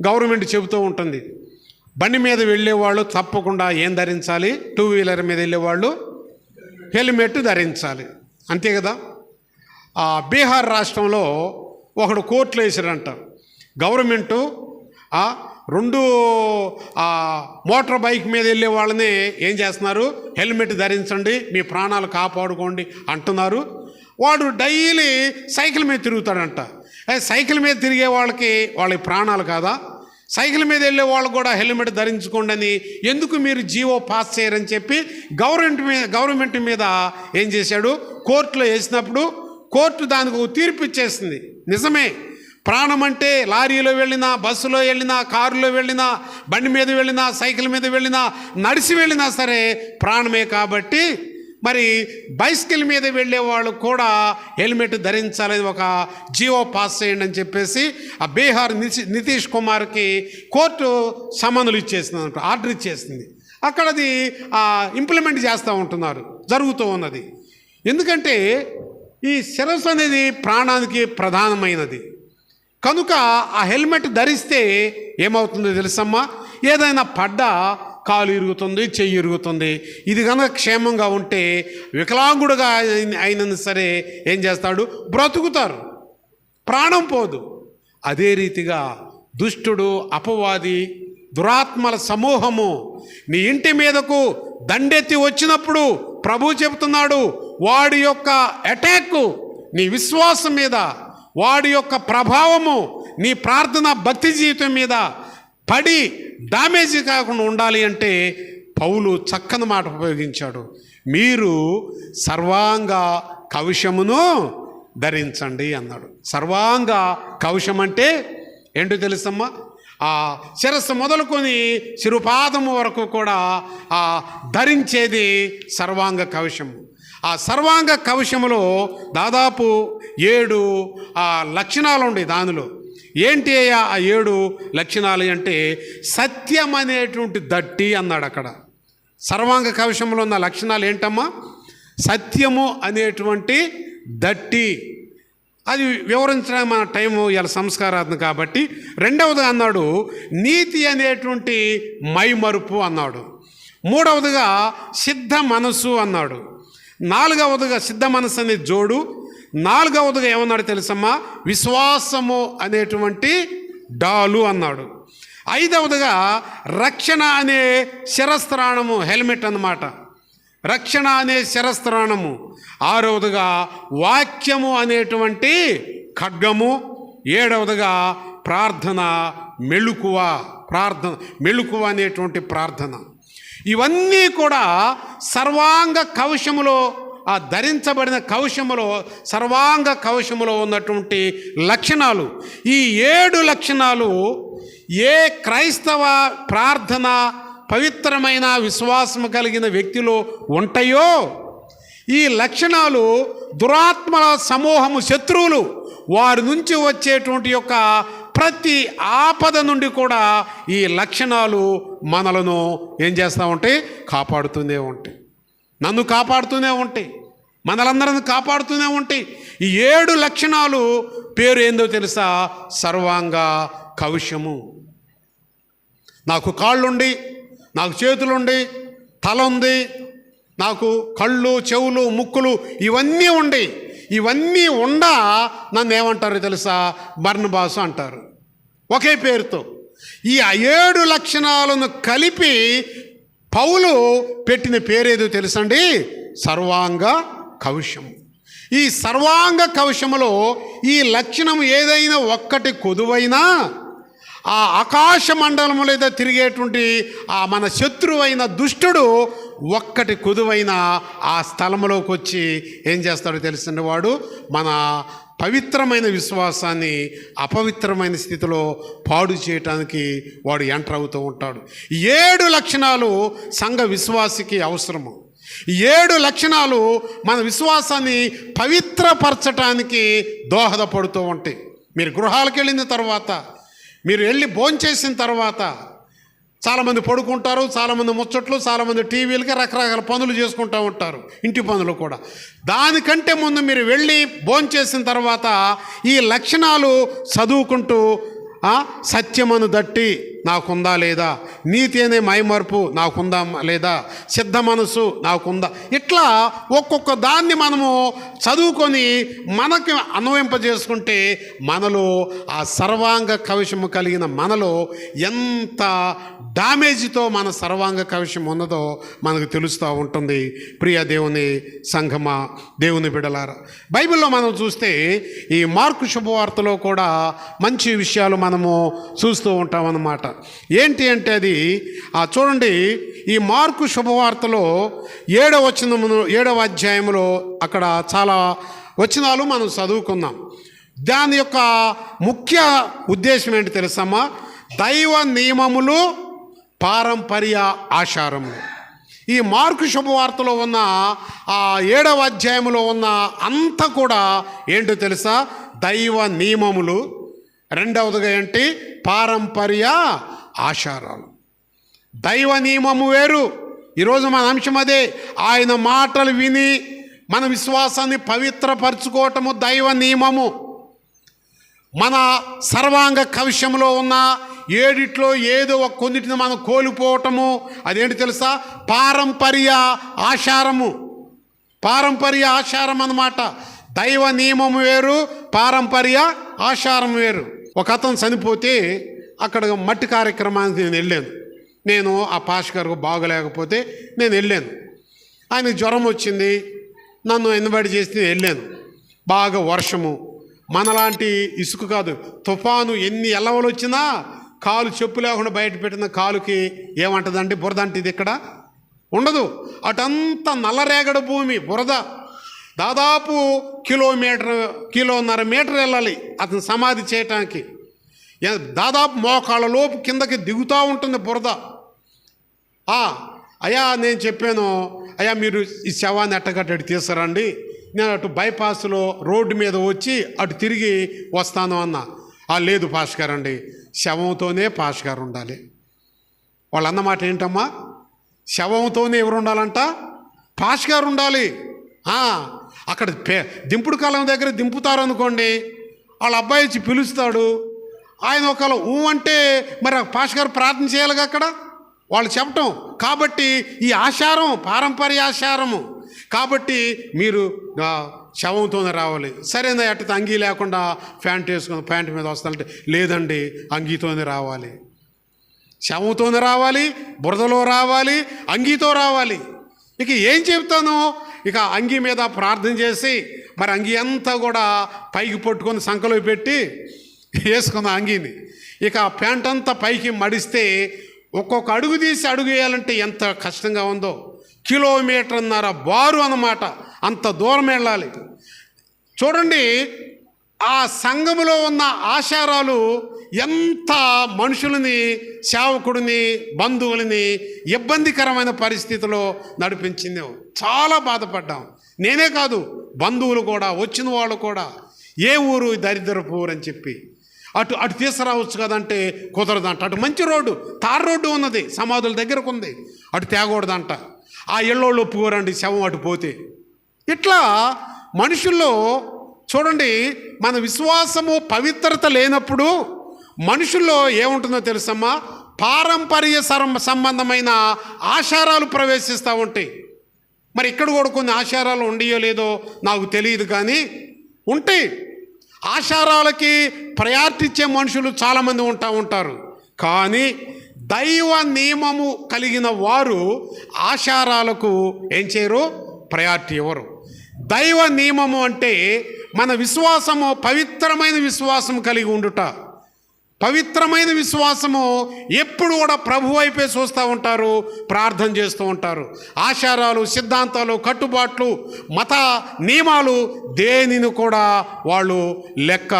గవర్నమెంట్ చెబుతూ ఉంటుంది, బండి మీద వెళ్ళేవాళ్ళు తప్పకుండా ఏం ధరించాలి? 2 వీలర్ మీద వెళ్ళేవాళ్ళు హెల్మెట్ ధరించాలి, అంతే కదా? బీహార్ రాష్ట్రంలో ఒకడు కోర్టులో వేసారంట. గవర్నమెంటు 2 మోటార్ బైక్ మీద వెళ్ళే వాళ్ళని ఏం చేస్తున్నారు? హెల్మెట్ ధరించండి, మీ ప్రాణాలు కాపాడుకోండి అంటున్నారు. వాడు డైలీ సైకిల్ మీద తిరుగుతాడంట. సైకిల్ మీద తిరిగే వాళ్ళకి ప్రాణాలు కాదా? సైకిల్ మీద వెళ్ళే వాళ్ళు కూడా హెల్మెట్ ధరించుకోండి అని ఎందుకు మీరు జీవో పాస్ చేయరని చెప్పి గవర్నమెంట్ మీద ఏం చేశాడు, కోర్టులో వేసినప్పుడు కోర్టు దానికి ఒక తీర్పు ఇచ్చేసింది. నిజమే, ప్రాణం అంటే లారీలో వెళ్ళినా, బస్సులో వెళ్ళినా, కారులో వెళ్ళినా, బండి మీద వెళ్ళినా, సైకిల్ మీద వెళ్ళినా, నడిచి వెళ్ళినా సరే ప్రాణమే. కాబట్టి మరి బైసికల్ మీద వెళ్ళే వాళ్ళు కూడా హెల్మెట్ ధరించాలని ఒక జీవో పాస్ చేయండి అని చెప్పేసి ఆ బీహార్ నితీష్ కుమార్కి కోర్టు సమన్లు ఇచ్చేసింది, ఆర్డర్ ఇచ్చేసింది. అక్కడ అది ఇంప్లిమెంట్ చేస్తూ ఉంటున్నారు, జరుగుతూ ఉన్నది. ఎందుకంటే ఈ శిరస్సు అనేది ప్రాణానికి ప్రధానమైనది కనుక ఆ హెల్మెట్ ధరిస్తే ఏమవుతుందో తెలుసమ్మా, ఏదైనా పడ్డా కాలు ఇరుగుతుంది, చెయ్యి ఇరుగుతుంది. ఇది కనుక క్షేమంగా ఉంటే వికలాంగుడుగా అయినా సరే ఏం చేస్తాడు, బ్రతుకుతారు, ప్రాణం పోదు. అదే రీతిగా దుష్టుడు, అపవాది, దురాత్మల సమూహము నీ ఇంటి మీదకు దండెత్తి వచ్చినప్పుడు ప్రభు చెబుతున్నాడు, వాడి యొక్క అటాక్ నీ విశ్వాసం మీద, వాడి యొక్క ప్రభావము నీ ప్రార్థన భక్తి జీవితం మీద పడి డ్యామేజ్ కాకుండా ఉండాలి అంటే పౌలు చక్కని మాట ఉపయోగించాడు. మీరు సర్వాంగ కవచమును ధరించండి అన్నాడు. సర్వాంగ కవచం అంటే ఏంటో తెలుసమ్మా, ఆ శిరస్సు మొదలుకొని శిరుపాదము వరకు కూడా ధరించేది సర్వాంగ కవచము. ఆ సర్వాంగ కవచములో దాదాపు 7 లక్షణాలు ఉన్నాయి. దానిలో ఏంటి ఆ 7 లక్షణాలు అంటే సత్యం అనేటువంటి దట్టి అన్నాడు. అక్కడ సర్వాంగ కవచంలో ఉన్న లక్షణాలు ఏంటమ్మా, సత్యము అనేటువంటి దట్టి. అది వివరించడానికి మన టైము ఇలా సంస్కారాత్మ కాబట్టి. రెండవది అన్నాడు నీతి అనేటువంటి మైమరుపు అన్నాడు. మూడవదిగా సిద్ధ మనసు అన్నాడు. నాలుగవదిగా సిద్ధ మనసు అనే జోడు. నాలుగవదిగా ఏమన్నాడు తెలుసమ్మా, విశ్వాసము అనేటువంటి డాలు అన్నాడు. ఐదవదిగా రక్షణ అనే శిరస్త్రాణము, హెల్మెట్ అన్నమాట, రక్షణ అనే శిరస్త్రాణము. ఆరవదిగా వాక్యము అనేటువంటి ఖడ్గము. ఏడవదిగా ప్రార్థన మెళుకువ, మెళుకువ అనేటువంటి ప్రార్థన. ఇవన్నీ కూడా సర్వాంగ కవచములో, ఆ ధరించబడిన కవచములో, సర్వాంగ కవచములో ఉన్నటువంటి లక్షణాలు. ఈ 7 లక్షణాలు ఏ క్రైస్తవ ప్రార్థన పవిత్రమైన విశ్వాసం కలిగిన వ్యక్తిలో ఉంటాయో, ఈ లక్షణాలు దురాత్మల సమూహము, శత్రువులు, వారి నుంచి వచ్చేటువంటి యొక్క ప్రతి ఆపద నుండి కూడా ఈ లక్షణాలు మనలను ఏం చేస్తూ ఉంటాయి, కాపాడుతూనే ఉంటాయి. నన్ను కాపాడుతూనే ఉంటాయి, మనలందరిని కాపాడుతూనే ఉంటాయి. ఈ 7 లక్షణాలు పేరు ఏందో తెలుసా, సర్వాంగ కవచము. నాకు కాళ్ళుండి, నాకు చేతులుండి, తల ఉంది, నాకు కళ్ళు, చెవులు, ముక్కులు ఇవన్నీ ఉండి, ఇవన్నీ ఉండా నన్ను ఏమంటారు తెలుసా, బర్నబాసు అంటారు, ఒకే పేరుతో. ఈ 7 లక్షణాలను కలిపి పౌలు పెట్టిన పేరేదో తెలుసండి, సర్వాంగ కవచము. ఈ సర్వాంగ కవచములో ఈ లక్షణం ఏదైనా ఒక్కటి కొదువైనా ఆ ఆకాశ మండలము లేదా తిరిగేటువంటి ఆ మన శత్రువైన దుష్టుడు ఒక్కటి కొదువైన ఆ స్థలంలోకి వచ్చి ఏం చేస్తాడో తెలిసిన వాడు మన పవిత్రమైన విశ్వాసాన్ని అపవిత్రమైన స్థితిలో పాడు చేయటానికి వాడు ఎంటర్ అవుతూ ఉంటాడు. 7 లక్షణాలు సంఘ విశ్వాసికి అవసరము. 7 లక్షణాలు మన విశ్వాసాన్ని పవిత్రపరచటానికి దోహదపడుతూ ఉంటాయి. మీరు గృహాలకు వెళ్ళిన తర్వాత, మీరు వెళ్ళి భోంచేసిన తర్వాత చాలామంది పడుకుంటారు, చాలామంది ముచ్చట్లు, చాలామంది టీవీలకి రకరకాల పనులు చేసుకుంటూ ఉంటారు, ఇంటి పనులు కూడా. దానికంటే ముందు మీరు వెళ్ళి భోంచేసిన తర్వాత ఈ లక్షణాలు చదువుకుంటూ సత్యమను దట్టి నాకుందా లేదా, నీతి అనే మైమర్పు నాకుందా లేదా, సిద్ధ మనసు నాకుందా, ఇట్లా ఒక్కొక్క దాన్ని మనము చదువుకొని మనకి అన్వయింపజేసుకుంటే మనలో ఆ సర్వాంగ కవచము కలిగిన మనలో ఎంత డామేజ్తో మన సర్వాంగ కవచం ఉన్నదో మనకు తెలుస్తూ ఉంటుంది. ప్రియ దేవుని సంఘమా, దేవుని బిడలారా, బైబిల్లో మనం చూస్తే ఈ మార్కు శుభవార్తలో కూడా మంచి విషయాలు మనము చూస్తూ ఉంటాం అన్నమాట. ఏంటి అంటే అది చూడండి, ఈ మార్కు శుభవార్తలో 7వ అధ్యాయంలో అక్కడ చాలా వచనాలు మనం చదువుకుందాం. దాని యొక్క ముఖ్య ఉద్దేశం ఏంటి తెలుసమ్మా? దైవ నియమములు, పారంపర్య ఆచారములు. ఈ మార్కు శుభవార్తలో ఉన్న 7వ అధ్యాయంలో ఉన్న అంతా కూడా ఏంటో తెలుసా? దైవ నియమములు, రెండవదిగా ఏంటి? పారంపర్య ఆచారాలు. దైవ నియమము వేరు. ఈరోజు మన అంశం అదే. ఆయన మాటలు విని మన విశ్వాసాన్ని పవిత్రపరచుకోవటము దైవ నియమము. మన సర్వాంగ కవచంలో ఉన్న 7 ఏదో ఒక కొన్నిటిని మనం కోల్పోవటము అదేంటి తెలుసా? పారంపర్య ఆచారము. పారంపర్య ఆచారం అన్నమాట. దైవ నియమము వేరు, పారంపర్య ఆచారం వేరు. ఒక అతను చనిపోతే అక్కడ మట్టి కార్యక్రమానికి నేను వెళ్ళాను. నేను ఆ పాష్ గారికి బాగలేకపోతే నేను వెళ్ళాను. ఆయనకు జ్వరం వచ్చింది, నన్ను ఇన్వైట్ చేసి వెళ్ళాను. బాగా వర్షము, మనలాంటి ఇసుక కాదు, తుఫాను, ఎన్ని ఎల్లవలు వచ్చినా కాలు చెప్పు లేకుండా బయట పెట్టిన కాలుకి ఏమంటదండి? బురద అంటది. ఇక్కడ ఉండదు. అటంతా నల్లరేగడ భూమి, బురద. దాదాపు 1.5 మీటర్ వెళ్ళాలి అతను సమాధి చేయటానికి. దాదాపు మోకాళ్ళ లోపు కిందకి దిగుతూ ఉంటుంది బురద. అయ్యా నేను చెప్పాను, అయ్యా మీరు ఈ శవాన్ని ఎట్టగట్టడి తీసారండి, నేను అటు బైపాస్లో రోడ్డు మీద వచ్చి అటు తిరిగి వస్తాను అన్నా. లేదు పాష్ గారు అండి, శవంతోనే పాష్ గారు ఉండాలి. వాళ్ళు అన్నమాట ఏంటమ్మా? శవంతోనే ఎవరు ఉండాలంట? పాష్ గారు ఉండాలి. అక్కడ దింపుడు కాలం దగ్గర దింపుతారు అనుకోండి, వాళ్ళ అబ్బాయి వచ్చి పిలుస్తాడు. ఆయన ఒకవేళ అంటే మరి పాష్ గారు ప్రార్థన చేయాలిగా అక్కడ వాళ్ళు చెప్పటం. కాబట్టి ఈ ఆచారం పారంపర్య ఆచారము. కాబట్టి మీరు శవంతోనే రావాలి. సరేనా? అట్ట అంగీ లేకుండా ప్యాంట్ వేసుకుని ప్యాంట్ మీద వస్తానంటే లేదండి, అంగీతోనే రావాలి, శవంతోనే రావాలి, బురదలో రావాలి, అంగీతో రావాలి. ఇక ఏం చెప్తాను? ఇక అంగీ మీద ప్రార్థన చేసి మరి అంగీ అంతా కూడా పైకి పట్టుకొని సంకలో పెట్టి వేసుకున్న అంగీని ఇక ప్యాంట్ అంతా పైకి మడిస్తే ఒక్కొక్క అడుగు తీసి అడుగు వేయాలంటే ఎంత కష్టంగా ఉందో. 1.5 కిలోమీటర్ బారు అన్నమాట. అంత దూరం వెళ్ళాలి. చూడండి, ఆ సంఘములో ఉన్న ఆచారాలు ఎంత మనుషులని, సేవకుడిని, బంధువులని ఇబ్బందికరమైన పరిస్థితిలో నడిపించిందో. చాలా బాధపడ్డాం. నేనే కాదు, బంధువులు కూడా, వచ్చిన వాళ్ళు కూడా. ఏ ఊరు? దరిద్రపు ఊరు అని చెప్పి అటు తీసుకురావచ్చు కదంటే కుదరదంట. అటు మంచి రోడ్డు, తార్ రోడ్డు ఉన్నది, సమాధుల దగ్గరకు ఉంది, అటు తేగూడదంట. ఆ ఇళ్ళోళ్ళు ఒప్పుకోరండి శవం అటు పోతే. ఇట్లా మనుషుల్లో చూడండి, మన విశ్వాసము పవిత్రత లేనప్పుడు మనుషుల్లో ఏముంటుందో తెలుసమ్మా? పారంపర్య సంబంధమైన ఆచారాలు ప్రవేశిస్తూ ఉంటాయి. మరి ఇక్కడ కూడా కొన్ని ఆచారాలు ఉండయో లేదో నాకు తెలియదు, కానీ ఉంటాయి. ఆచారాలకి ప్రయారిటీ ఇచ్చే మనుషులు చాలామంది ఉంటారు. కానీ దైవ నియమము కలిగిన వారు ఆచారాలకు ఏం చేయరు? ప్రయారిటీ ఇవ్వరు. దైవ నియమము అంటే మన విశ్వాసము పవిత్రమైన విశ్వాసం కలిగి ఉండుట. పవిత్రమైన విశ్వాసము ఎప్పుడు కూడా ప్రభు వైపే చూస్తూ ఉంటారు, ప్రార్థన చేస్తూ ఉంటారు. ఆచారాలు, సిద్ధాంతాలు, కట్టుబాట్లు, మత నియమాలు దేనిని కూడా వాళ్ళు లెక్క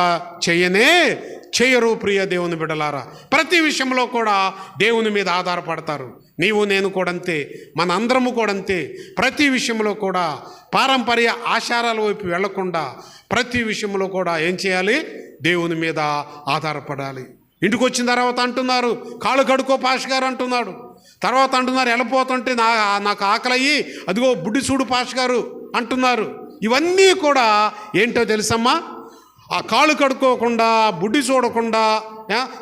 చేయరు. ప్రియ దేవుని బిడ్డలారా, ప్రతి విషయంలో కూడా దేవుని మీద ఆధారపడతారు. నీవు నేను కూడా అంతే, మన అందరము కూడా అంతే. ప్రతి విషయంలో కూడా పారంపర్య ఆచారాల వైపు వెళ్లకుండా ప్రతి విషయంలో కూడా ఏం చేయాలి? దేవుని మీద ఆధారపడాలి. ఇంటికి వచ్చిన తర్వాత అంటున్నారు, కాళ్ళు కడుక్కో పాష్ గారు అంటున్నాడు. తర్వాత అంటున్నారు, వెళ్ళిపోతుంటే నాకు ఆకలయ్యి అదిగో బుడ్డి చూడు పాష్ గారు అంటున్నారు. ఇవన్నీ కూడా ఏంటో తెలుసమ్మా? ఆ కాళ్ళు కడుక్కోకుండా, బుడ్డి చూడకుండా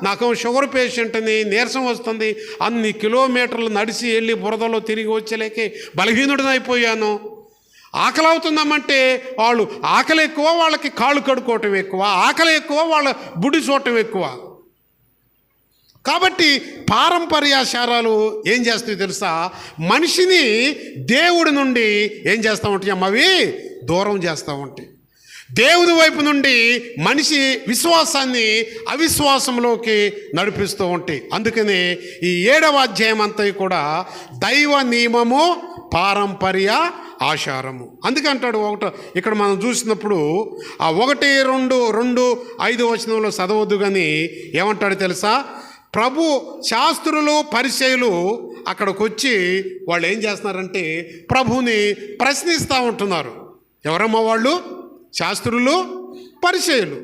నాకు షుగర్ పేషెంట్ని, నీరసం వస్తుంది, అన్ని కిలోమీటర్లు నడిచి వెళ్ళి బురదలో తిరిగి వచ్చేలేకే బలహీనుడినైపోయాను, ఆకలి అవుతుందామంటే వాళ్ళు ఆకలి ఎక్కువ, వాళ్ళకి కాళ్ళు కడుక్కోవటం ఎక్కువ, ఆకలి ఎక్కువ, వాళ్ళ బుడి చూడటం ఎక్కువ. కాబట్టి పారంపర్యాచారాలు ఏం చేస్తాయో తెలుసా, మనిషిని దేవుడి నుండి ఏం చేస్తూ ఉంటాయి అమ్మ, అవి దూరం చేస్తూ ఉంటాయి. దేవుని వైపు నుండి మనిషి విశ్వాసాన్ని అవిశ్వాసంలోకి నడిపిస్తూ ఉంటాయి. అందుకనే ఈ 7వ అధ్యాయం అంతా కూడా దైవ నియమము, పారంపర్య ఆచారము. అందుకంటాడు ఇక్కడ మనం చూసినప్పుడు ఆ 1-2 వచనంలో చదవద్దు కానీ ఏమంటాడు తెలుసా, ప్రభు శాస్త్రులు పరిచయులు అక్కడికి వచ్చి వాళ్ళు ఏం చేస్తున్నారంటే ప్రభుని ప్రశ్నిస్తూ ఉంటున్నారు. ఎవరమ్మా వాళ్ళు? శాస్త్రులు పరిచయులు.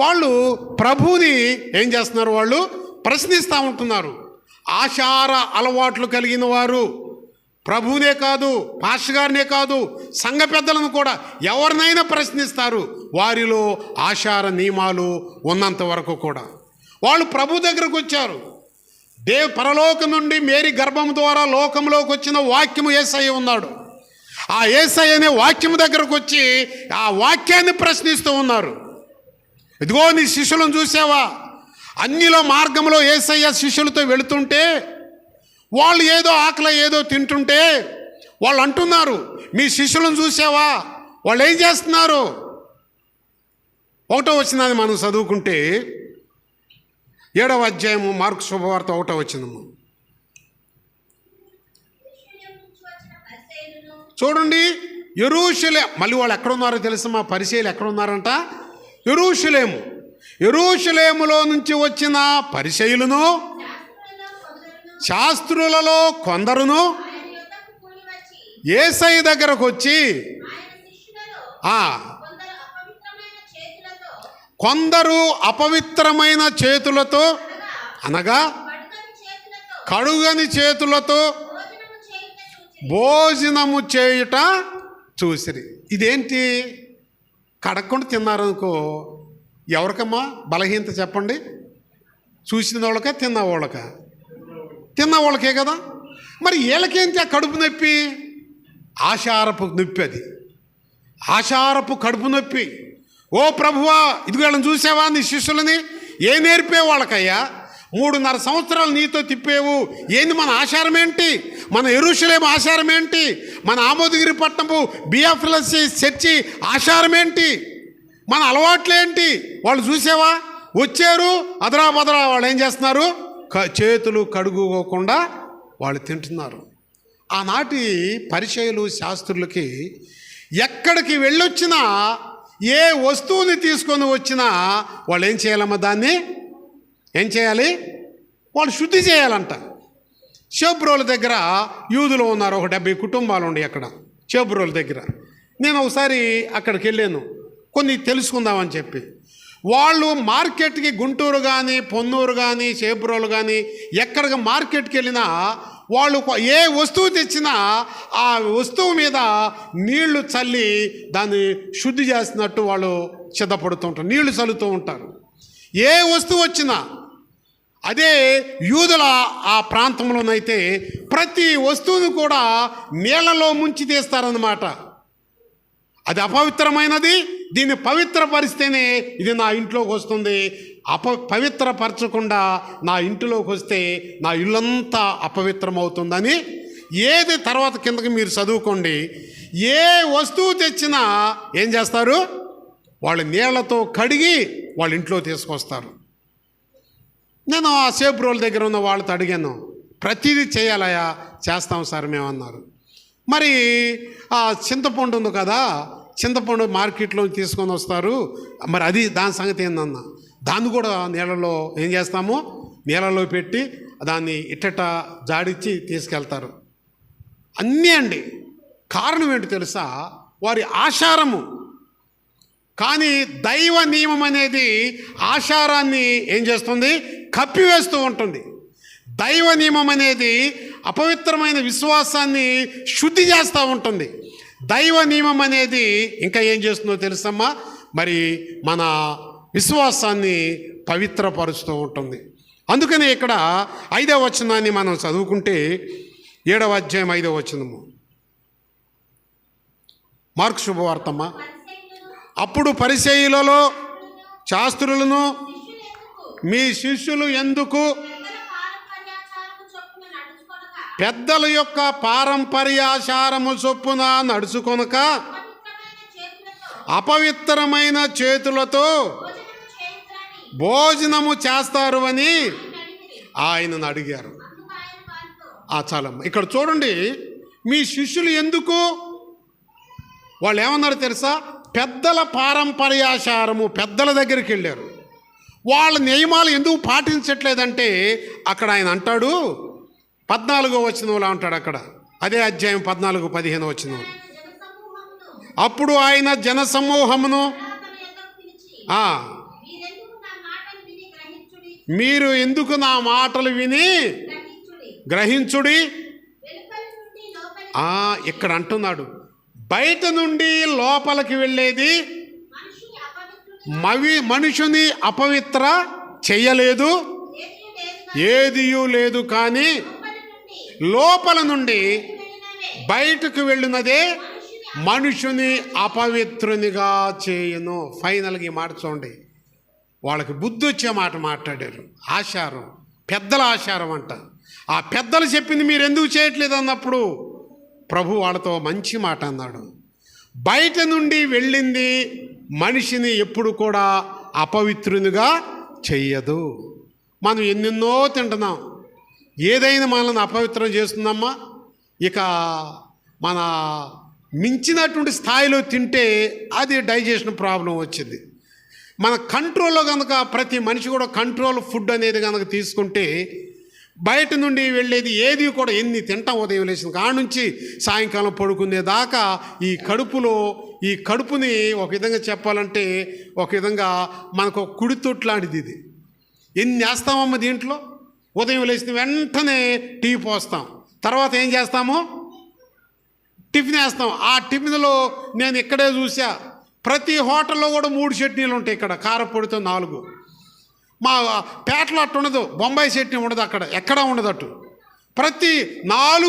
వాళ్ళు ప్రభుని ఏం చేస్తున్నారు, వాళ్ళు ప్రశ్నిస్తూ ఉంటున్నారు. ఆచార అలవాట్లు కలిగిన వారు ప్రభువునే కాదు, పాస్టర్ గారినే కాదు, సంఘ పెద్దలను కూడా ఎవరినైనా ప్రశ్నిస్తారు, వారిలో ఆచార నియమాలు ఉన్నంత వరకు కూడా. వాళ్ళు ప్రభు దగ్గరకు వచ్చారు. పరలోకం నుండి మేరీ గర్భం ద్వారా లోకంలోకి వచ్చిన వాక్యము యేసయ్య ఉన్నాడు. ఆ యేసయ్య అనే వాక్యము దగ్గరకు వచ్చి ఆ వాక్యాన్ని ప్రశ్నిస్తూ ఉన్నారు. ఇదిగో నీ శిష్యులను చూసావా, అన్నిలో మార్గంలో యేసయ్య శిష్యులతో వెళుతుంటే వాళ్ళు ఏదో ఆకలి ఏదో తింటుంటే వాళ్ళు అంటున్నారు, మీ శిష్యులను చూసావా, వాళ్ళు ఏం చేస్తున్నారు? 1వ వచనాన్ని మనం చదువుకుంటే 7వ అధ్యాయము మార్కు శుభవార్త 1వ వచనము చూడండి. మళ్ళీ వాళ్ళు ఎక్కడున్నారో తెలుసా, మా పరిచయులు ఎక్కడున్నారంట? యెరూషలేములో నుంచి వచ్చిన పరిచయులను, శాస్త్రులలో కొందరును యేసయ్య దగ్గరకు వచ్చి కొందరు అపవిత్రమైన చేతులతో అనగా కడుగని చేతులతో భోజనము చేయుట చూసిరి. ఇదేంటి? కడగకుండా తిన్నారనుకో, ఎవరికమ్మా బలహీనత చెప్పండి? చూసిన వాళ్ళకా, తిన్న వాళ్ళకే కదా. మరి వీళ్ళకేంటి ఆ కడుపు నొప్పి? ఆచారపు నొప్పి. అది ఆచారపు కడుపు నొప్పి. ఓ ప్రభువా, ఇదిగో వీళ్ళని చూసావా, నీ శిష్యులని ఏ నేర్పే వాళ్ళకయ్యా? 3.5 సంవత్సరాలు నీతో తిప్పేవు. ఏంది మన ఆచారం ఏంటి? మన యెరూషలేము ఆచారం ఏంటి? మన ఆమోదగిరి పట్టణపు బిఎఫ్ఎల్ఎస్సి చర్చి ఆచారం ఏంటి? మన అలవాట్లేంటి? వాళ్ళు చూసావా, వచ్చారు అదరా బదరా, వాళ్ళు ఏం చేస్తున్నారు? చేతులు కడుగుకోకుండా వాళ్ళు తింటున్నారు. ఆనాటి పరిచయులు శాస్త్రులకి ఎక్కడికి వెళ్ళొచ్చినా, ఏ వస్తువుని తీసుకొని వచ్చినా వాళ్ళు ఏం చేయాలమ్మా, దాన్ని ఏం చేయాలి? వాళ్ళు శుద్ధి చేయాలంట. షేబ్రోల దగ్గర యూదులు ఉన్నారు, ఒక 70 కుటుంబాలు ఉండి అక్కడ షేబ్రోల దగ్గర. నేను ఒకసారి అక్కడికి వెళ్ళాను కొన్ని తెలుసుకుందామని చెప్పి. వాళ్ళు మార్కెట్కి గుంటూరు కానీ, పొన్నూరు కానీ, షేబ్రోలు కానీ ఎక్కడికి మార్కెట్కి వెళ్ళినా వాళ్ళు ఏ వస్తువు తెచ్చినా ఆ వస్తువు మీద నీళ్లు చల్లి దాన్ని శుద్ధి చేస్తున్నట్టు వాళ్ళు సిద్ధపడుతూ ఉంటారు, నీళ్లు చల్లుతూ ఉంటారు. ఏ వస్తువు వచ్చినా అదే యూదుల ఆ ప్రాంతంలోనైతే ప్రతి వస్తువును కూడా నీళ్లలో ముంచి తీస్తారన్నమాట. అది అపవిత్రమైనది, దీన్ని పవిత్రపరిస్తేనే ఇది నా ఇంట్లోకి వస్తుంది. పవిత్రపరచకుండా నా ఇంటిలోకి వస్తే నా ఇల్లంతా అపవిత్రమవుతుందని. ఏది తర్వాత కిందకి మీరు చదువుకోండి, ఏ వస్తువు తెచ్చినా ఏం చేస్తారు? వాళ్ళు నీళ్లతో కడిగి వాళ్ళ ఇంట్లో తీసుకొస్తారు. నేను ఆ షేబ్రోల దగ్గర ఉన్న వాళ్ళతో అడిగాను, ప్రతిదీ చేయాలయా? చేస్తాం సార్ మేమన్నారు. మరి ఆ చింతపండు ఉంది కదా, చింతపండు మార్కెట్లో తీసుకొని వస్తారు, మరి అది దాని సంగతి ఏందన్నా? దాన్ని కూడా నీళ్ళలో ఏం చేస్తాము? నీళ్ళలో పెట్టి దాన్ని ఇట్టట జాడిచ్చి తీసుకెళ్తారు. అన్నీ అండి. కారణం ఏంటి తెలుసా? వారి ఆచారము. కానీ దైవ నియమం అనేది ఆచారాన్ని ఏం చేస్తుంది? కప్పివేస్తూ ఉంటుంది. దైవ నియమం అనేది అపవిత్రమైన విశ్వాసాన్ని శుద్ధి చేస్తూ ఉంటుంది. దైవ నియమం అనేది ఇంకా ఏం చేస్తుందో తెలుసమ్మా? మరి మన విశ్వాసాన్ని పవిత్రపరుస్తూ ఉంటుంది. అందుకని ఇక్కడ 5వ వచనాన్ని మనం చదువుకుంటే 7వ అధ్యాయం 5వ వచనము. మార్కు శుభవార్తమ్మ. అప్పుడు పరిసయ్యులలో శాస్త్రులను మీ శిష్యులు ఎందుకు పెద్దల యొక్క పారంపర్యాచారము చొప్పున నడుచుకొనక అపవిత్రమైన చేతులతో భోజనము చేస్తారు అని ఆయనను అడిగారు. చాలమ్మ. ఇక్కడ చూడండి, మీ శిష్యులు ఎందుకు, వాళ్ళు ఏమన్నారు తెలుసా? పెద్దల పారంపర్యాచారము, పెద్దల దగ్గరికి వెళ్ళారు. వాళ్ళ నియమాలు ఎందుకు పాటించట్లేదంటే అక్కడ ఆయన అంటాడు, 14వ వచనంలో అంటాడు అక్కడ, అదే అధ్యాయం 14-15 వచనం. అప్పుడు ఆయన జనసమూహమును మీరు ఎందుకు నా మాటలు విని గ్రహించుడి. ఇక్కడ అంటున్నాడు, బయట నుండి లోపలికి వెళ్ళేది మనుషుని అపవిత్ర చెయ్యలేదు, ఏదియూ లేదు, కానీ లోపల నుండి బయటకు వెళ్ళినదే మనుషుని అపవిత్రునిగా చేయను. ఫైనల్గా ఈ మాట చూడండి, వాళ్ళకి బుద్ధి వచ్చే మాట మాట్లాడారు. ఆచారం, పెద్దల ఆచారం అంట. ఆ పెద్దలు చెప్పింది మీరు ఎందుకు చేయట్లేదు అన్నప్పుడు ప్రభు వాళ్ళతో మంచి మాట అన్నాడు. బయట నుండి వెళ్ళింది మనిషిని ఎప్పుడు కూడా అపవిత్రునిగా చెయ్యదు. మనం ఎన్నెన్నో తింటున్నాం, ఏదైనా మనల్ని అపవిత్రం చేస్తుందమ్మా. ఇక మన మించినటువంటి స్థాయిలో తింటే అది డైజెషన్ ప్రాబ్లం వచ్చింది. మన కంట్రోల్లో కనుక ప్రతి మనిషి కూడా కంట్రోల్ ఫుడ్ అనేది కనుక తీసుకుంటే బయట నుండి వెళ్ళేది ఏది కూడా ఎన్ని తింటాం, ఉదయం లేచిన కాడ నుంచి సాయంకాలం పడుకునే దాకా ఈ కడుపుని ఒక విధంగా చెప్పాలంటే ఒక విధంగా మనకు ఒక కుడితొట్టు లాంటిది. ఇది ఎన్ని వేస్తామమ్మ దీంట్లో. ఉదయం లేచిన వెంటనే టీ పోస్తాం, తర్వాత ఏం చేస్తాము, టిఫిన్ వేస్తాం. ఆ టిఫిన్లో నేను ఇక్కడే చూసా, ప్రతి హోటల్లో కూడా 3 చట్నీలు ఉంటాయి. ఇక్కడ కారపొడితో 4. మా పేటలో అట్టు ఉండదు, బొంబాయి చట్నీ ఉండదు, అక్కడ ఎక్కడా ఉండదు అటు. ప్రతి 4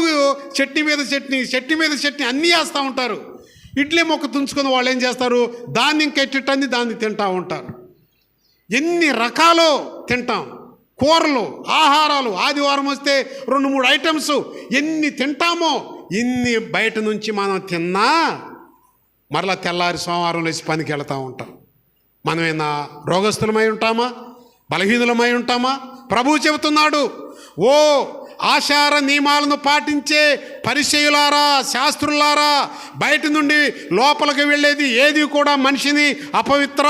చట్నీ మీద చట్నీ అన్నీ వేస్తూ ఉంటారు. ఇడ్లీ మొక్క తుంచుకొని వాళ్ళు ఏం చేస్తారు, దాన్ని ఇంకెట్టని దాన్ని తింటూ ఉంటారు. ఎన్ని రకాలు తింటాం, కూరలు, ఆహారాలు. ఆదివారం వస్తే 2-3 ఐటమ్స్ ఎన్ని తింటామో, ఇన్ని బయట నుంచి మనం తిన్నా మరలా తెల్లారి సోమవారం లేచి పనికి వెళ్తూ ఉంటాం. మనమేనా రోగస్తులమై ఉంటామా, బలహీనులమై ఉంటామా? ప్రభువు చెబుతున్నాడు, ఓ ఆచార నియమాలను పాటించే పరిసయ్యులారా, శాస్త్రులారా, బయట నుండి లోపలికి వెళ్ళేది ఏది కూడా మనిషిని అపవిత్ర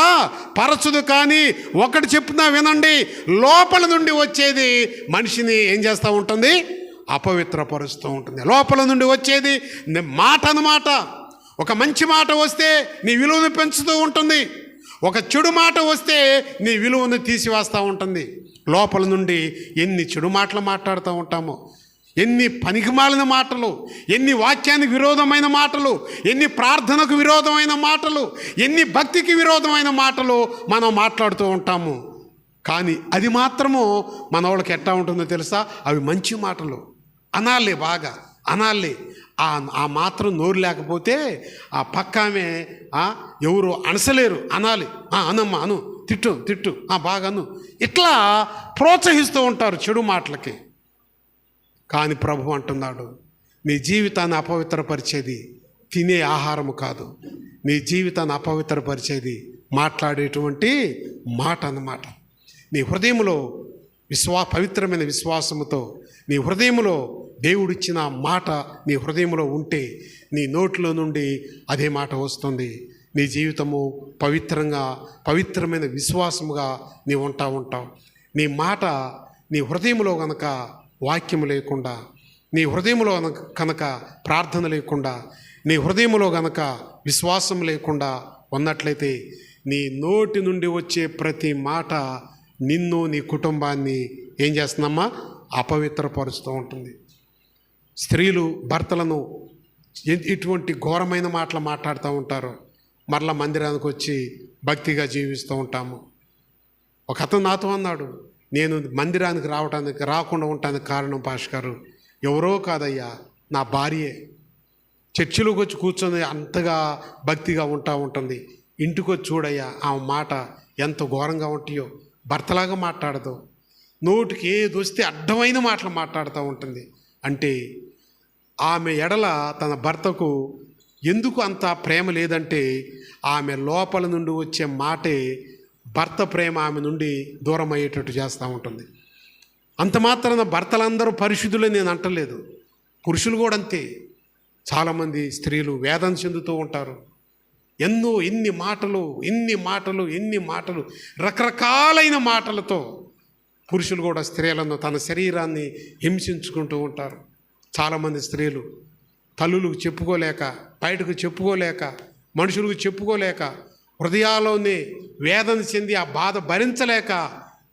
పరచదు, కానీ ఒకటి చెప్తున్నా వినండి, లోపల నుండి వచ్చేది మనిషిని ఏం చేస్తూ ఉంటుంది, అపవిత్రపరుస్తూ ఉంటుంది. లోపల నుండి వచ్చేది మాట అన్నమాట. ఒక మంచి మాట వస్తే నీ విలువను పెంచుతూ ఉంటుంది, ఒక చెడు మాట వస్తే నీ విలువను తీసివేస్తూ ఉంటుంది. లోపల నుండి ఎన్ని చెడు మాటలు మాట్లాడుతూ ఉంటామో, ఎన్ని పనికిమాలిన మాటలు, ఎన్ని వాక్యానికి విరోధమైన మాటలు, ఎన్ని ప్రార్థనకు విరోధమైన మాటలు, ఎన్ని భక్తికి విరోధమైన మాటలు మనం మాట్లాడుతూ ఉంటాము. కానీ అది మాత్రము మన వాళ్ళకి ఎట్లా ఉంటుందో తెలుసా, అవి మంచి మాటలు అనాలి, బాగా అనాలి. ఆ మాత్రం నోరు లేకపోతే ఆ పక్కామే ఎవరు అనసలేరు, అనాలి. అనమ్మా, అను, తిట్టు బాగా అను, ఇట్లా ప్రోత్సహిస్తూ ఉంటారు చెడు మాటలకి. కానీ ప్రభు అంటున్నాడు, నీ జీవితాన్ని అపవిత్రపరిచేది తినే ఆహారము కాదు, నీ జీవితాన్ని అపవిత్రపరిచేది మాట్లాడేటువంటి మాట అన్నమాట. నీ హృదయంలో పవిత్రమైన విశ్వాసముతో నీ హృదయంలో దేవుడిచ్చిన మాట నీ హృదయంలో ఉంటే నీ నోట్లో నుండి అదే మాట వస్తుంది. నీ జీవితము పవిత్రమైన విశ్వాసముగా నీవు ఉంటావు. నీ మాట నీ హృదయంలో కనుక వాక్యము లేకుండా, నీ హృదయంలో కనుక ప్రార్థన లేకుండా, నీ హృదయంలో కనుక విశ్వాసం లేకుండా ఉన్నట్లయితే నీ నోటి నుండి వచ్చే ప్రతి మాట నిన్ను, నీ కుటుంబాన్ని ఏం చేస్తుందమ్మా, అపవిత్రపరుస్తూ ఉంటుంది. స్త్రీలు భర్తలను ఇటువంటి ఘోరమైన మాటలు మాట్లాడుతూ ఉంటారు. మరలా మందిరానికి వచ్చి భక్తిగా జీవిస్తూ ఉంటాము. ఒక అతను నాతో అన్నాడు, నేను మందిరానికి రాకుండా ఉండటానికి కారణం పాస్టర్ గారు ఎవరో కాదయ్యా, నా భార్యే. చర్చిలోకి వచ్చి కూర్చొని అంతగా భక్తిగా ఉంటుంది, ఇంటికి వచ్చి చూడయ్యా ఆమె మాట ఎంత ఘోరంగా ఉంటాయో, భర్తలాగా మాట్లాడదు, నోటికి ఏది వస్తే అడ్డమైన మాటలు మాట్లాడుతూ ఉంటుంది. అంటే ఆమె ఎడల తన భర్తకు ఎందుకు అంత ప్రేమ లేదంటే, ఆమె లోపల నుండి వచ్చే మాటే భర్త ప్రేమ ఆమె నుండి దూరం అయ్యేటట్టు చేస్తూ ఉంటుంది. అంత మాత్రాన భర్తలందరూ పరిశుద్ధులే నేను అంటలేదు, పురుషులు కూడా అంతే. చాలామంది స్త్రీలు వేదన చెందుతూ ఉంటారు. ఎన్ని మాటలు రకరకాలైన మాటలతో పురుషులు కూడా స్త్రీలను తన శరీరాన్ని హింసించుకుంటూ ఉంటారు. చాలామంది స్త్రీలు తల్లులకు చెప్పుకోలేక, బయటకు చెప్పుకోలేక, మనుషులకు చెప్పుకోలేక, హృదయాల్లోనే వేదన చెంది ఆ బాధ భరించలేక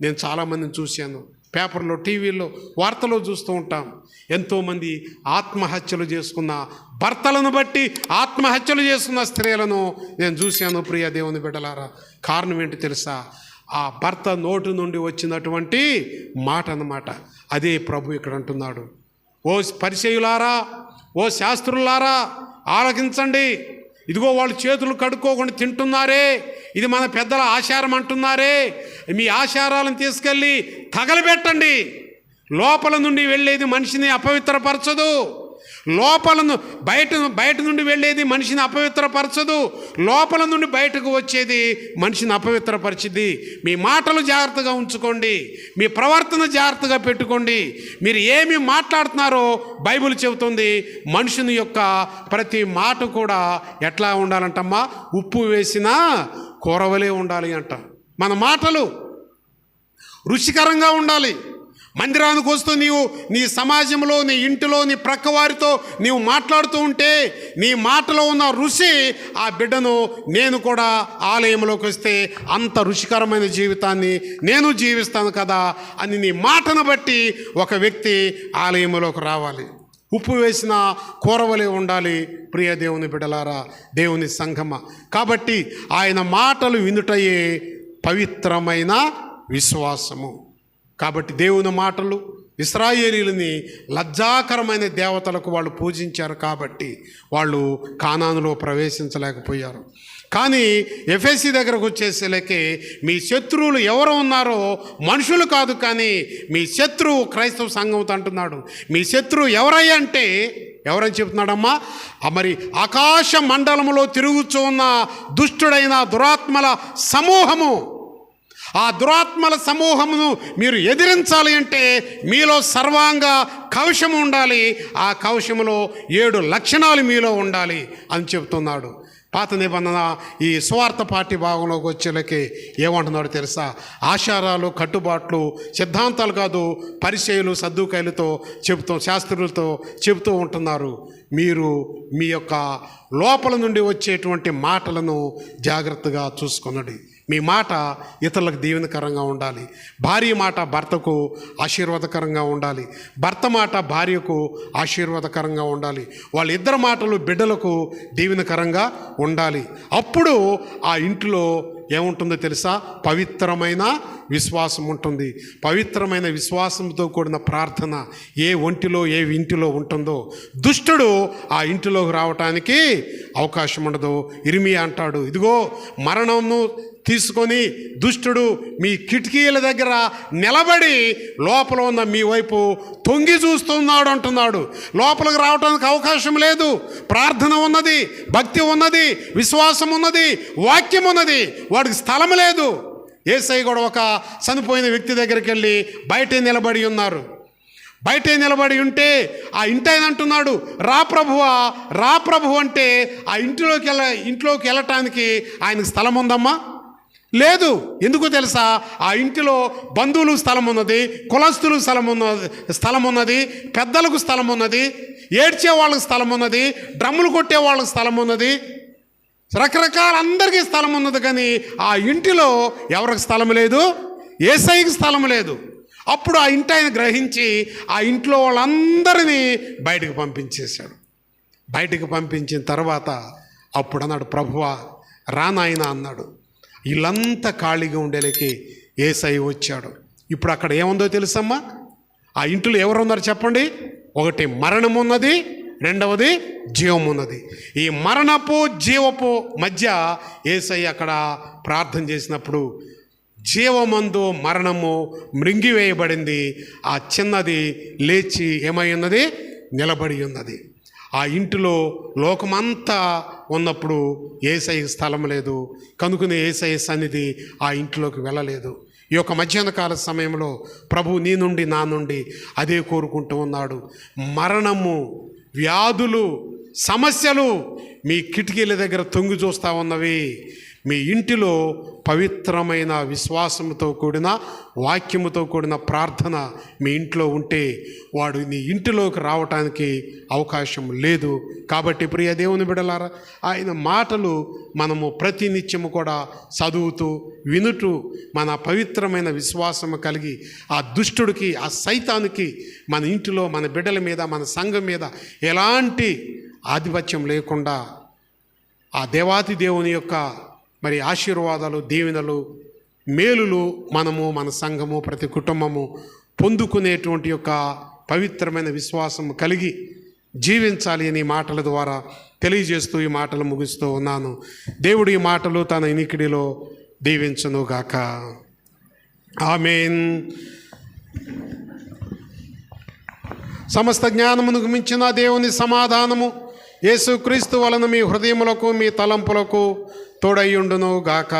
నేను చాలామందిని చూశాను. పేపర్లో, టీవీల్లో, వార్తలో చూస్తూ ఉంటాం. ఎంతోమంది ఆత్మహత్యలు చేసుకున్న భర్తలను బట్టి ఆత్మహత్యలు చేసుకున్న స్త్రీలను నేను చూశాను. ప్రియ దేవుని బిడ్డలారా, కారణం ఏంటి తెలుసా? ఆ భర్త నోటు నుండి వచ్చినటువంటి మాట అన్నమాట. అదే ప్రభు ఇక్కడ అంటున్నాడు, ఓ పరిసయ్యులారా, ఓ శాస్త్రులారా ఆలకించండి. ఇదిగో వాళ్ళు చేతులు కడుక్కోకుండా తింటున్నారే, ఇది మన పెద్దల ఆచారం అంటున్నారే, మీ ఆచారాలను తీసుకెళ్ళి తగలబెట్టండి. లోపల నుండి వెళ్ళేది మనిషిని అపవిత్రపరచదు. బయట నుండి వెళ్ళేది మనిషిని అపవిత్రపరచదు. లోపల నుండి బయటకు వచ్చేది మనిషిని అపవిత్రపరిచింది. మీ మాటలు జాగ్రత్తగా ఉంచుకోండి, మీ ప్రవర్తన జాగ్రత్తగా పెట్టుకోండి. మీరు ఏమి మాట్లాడుతున్నారో బైబిల్ చెబుతుంది. మనుషుని యొక్క ప్రతి మాట కూడా ఎట్లా ఉండాలంటమ్మా? ఉప్పు వేసిన కూరవలే ఉండాలి అంట. మన మాటలు రుచికరంగా ఉండాలి. మందిరానికి వస్తూ నీవు నీ సమాజంలో, నీ ఇంటిలో, నీ ప్రక్కవారితో నీవు మాట్లాడుతూ ఉంటే నీ మాటలో ఉన్న రుచి ఆ బిడ్డను నేను కూడా ఆలయంలోకి వస్తే అంత రుచికరమైన జీవితాన్ని నేను జీవిస్తాను కదా అని నీ మాటను బట్టి ఒక వ్యక్తి ఆలయంలోకి రావాలి. ఉప్పు వేసిన కూరవలే ఉండాలి. ప్రియ దేవుని బిడ్డలారా, దేవుని సంఘమ. కాబట్టి ఆయన మాటలు వినుటయే పవిత్రమైన విశ్వాసము. కాబట్టి దేవుని మాటలు ఇశ్రాయేలీయులని లజ్జాకరమైన దేవతలకు వాళ్ళు పూజించారు కాబట్టి వాళ్ళు కానానులో ప్రవేశించలేకపోయారు. కానీ ఎఫెసీ దగ్గరకు వచ్చేసరికి మీ శత్రువులు ఎవరు ఉన్నారో మనుషులు కాదు, కానీ మీ శత్రువు క్రైస్తవ సంఘంతో అంటున్నాడు. మీ శత్రువు ఎవరయ్యా అంటే ఎవరని చెప్తున్నాడమ్మా? మరి ఆకాశ మండలంలో తిరుగుతూ ఉన్న దుష్టుడైన దురాత్మల సమూహము. ఆ దురాత్మల సమూహమును మీరు ఎదిరించాలి అంటే మీలో సర్వాంగ కవచము ఉండాలి. ఆ కవచములో 7 లక్షణాలు మీలో ఉండాలి అని చెప్తున్నాడు. పాత నిబంధన ఈ సువార్త పాఠ్య భాగంలోకి వచ్చేలకి ఏమంటున్నాడు తెలుసా? ఆచారాలు, కట్టుబాట్లు, సిద్ధాంతాలు కాదు, పరిచయులు, సద్దుకాయలతో శాస్త్రులతో చెబుతూ ఉంటున్నారు. మీరు మీ యొక్క లోపల నుండి వచ్చేటువంటి మాటలను జాగ్రత్తగా చూసుకొనండి. మీ మాట ఇతరులకు దీవెనకరంగా ఉండాలి. భార్య మాట భర్తకు ఆశీర్వాదకరంగా ఉండాలి. భర్త మాట భార్యకు ఆశీర్వాదకరంగా ఉండాలి. వాళ్ళిద్దరి మాటలు బిడ్డలకు దీవెనకరంగా ఉండాలి. అప్పుడు ఆ ఇంట్లో ఏముంటుందో తెలుసా? పవిత్రమైన విశ్వాసం ఉంటుంది. పవిత్రమైన విశ్వాసంతో కూడిన ప్రార్థన ఏ ఇంటిలో ఉంటుందో దుష్టుడు ఆ ఇంటిలోకి రావటానికి అవకాశం ఉండదు. ఇర్మియా అంటాడు, ఇదిగో మరణంను తీసుకొని దుష్టుడు మీ కిటికీల దగ్గర నిలబడి లోపల ఉన్న మీ వైపు తొంగి చూస్తున్నాడు అంటున్నాడు. లోపలికి రావడానికి అవకాశం లేదు. ప్రార్థన ఉన్నది, భక్తి ఉన్నది, విశ్వాసం ఉన్నది, వాక్యం ఉన్నది, వాడికి స్థలం లేదు. యేసయ్య కూడా ఒక చనిపోయిన వ్యక్తి దగ్గరికి వెళ్ళి బయటే నిలబడి ఉన్నారు. బయటే నిలబడి ఉంటే ఆ ఇంటి ఆయన అంటున్నాడు, రా ప్రభువా, రా ప్రభు అంటే ఆ ఇంట్లోకి వెళ్ళటానికి ఆయనకు స్థలం ఉందమ్మా? లేదు. ఎందుకు తెలుసా? ఆ ఇంటిలో బంధువులకు స్థలం ఉన్నది, కులస్తులకు స్థలం ఉన్నది, పెద్దలకు స్థలం ఉన్నది, ఏడ్చే వాళ్ళకి స్థలం ఉన్నది, డ్రమ్ములు కొట్టే వాళ్ళకి స్థలం ఉన్నది, రకరకాల అందరికీ స్థలం ఉన్నది. కానీ ఆ ఇంటిలో ఎవరికి స్థలం లేదు? యేసయ్యకి స్థలం లేదు. అప్పుడు ఆ ఇంటి ఆయన గ్రహించి ఆ ఇంట్లో వాళ్ళందరినీ బయటకు పంపించేశాడు. బయటకు పంపించిన తర్వాత అప్పుడు అన్నాడు, ప్రభువా రా నాయనా అన్నాడు. ఇల్లంతా ఖాళీగా ఉండేలకి యేసయ్య వచ్చాడు. ఇప్పుడు అక్కడ ఏముందో తెలుసమ్మా? ఆ ఇంట్లో ఎవరు ఉన్నారు చెప్పండి? ఒకటి మరణం ఉన్నది, రెండవది జీవం ఉన్నది. ఈ మరణపు జీవపు మధ్య యేసయ్య అక్కడ ప్రార్థన చేసినప్పుడు జీవమందు మరణము మృంగివేయబడింది. ఆ చిన్నది లేచి ఏమై ఉన్నది? నిలబడి ఉన్నది. ఆ ఇంటిలో లోకమంతా ఉన్నప్పుడు యేసయ్యకి స్థలం లేదు కనుకనే యేసయ్య సన్నిధి ఆ ఇంట్లోకి వెళ్ళలేదు. ఈ యొక్క మధ్యాహ్న కాల సమయంలో ప్రభు నీ నుండి నా నుండి అదే కోరుకుంటూ ఉన్నాడు. మరణము, వ్యాధులు, సమస్యలు మీ కిటికీల దగ్గర తొంగి చూస్తూ ఉన్నవి. మీ ఇంటిలో పవిత్రమైన విశ్వాసంతో కూడిన వాక్యముతో కూడిన ప్రార్థన మీ ఇంట్లో ఉంటే వాడు నీ ఇంటిలోకి రావటానికి అవకాశం లేదు. కాబట్టి ప్రియ దేవుని బిడ్డలారా, ఆయన మాటలు మనము ప్రతినిత్యము కూడా చదువుతూ వినుటూ మన పవిత్రమైన విశ్వాసము కలిగి ఆ దుష్టుడికి, ఆ సైతానికి మన ఇంటిలో, మన బిడ్డల మీద, మన సంఘం మీద ఎలాంటి ఆధిపత్యం లేకుండా ఆ దేవాతి దేవుని యొక్క ఆశీర్వాదాలు, దీవెనలు, మేలులు మనము, మన సంఘము, ప్రతి కుటుంబము పొందుకునేటువంటి యొక్క పవిత్రమైన విశ్వాసం కలిగి జీవించాలి అని మాటల ద్వారా తెలియజేస్తూ ఈ మాటలు ముగిస్తూ ఉన్నాను. దేవుడు ఈ మాటలు తన ఇనికిడిలో దీవించునుగాక. ఆమేన్. సమస్త జ్ఞానమునకు మించిన దేవుని సమాధానము యేసుక్రీస్తు వలన మీ హృదయములకు, మీ తలంపులకు తోడయ్యుండును గాక.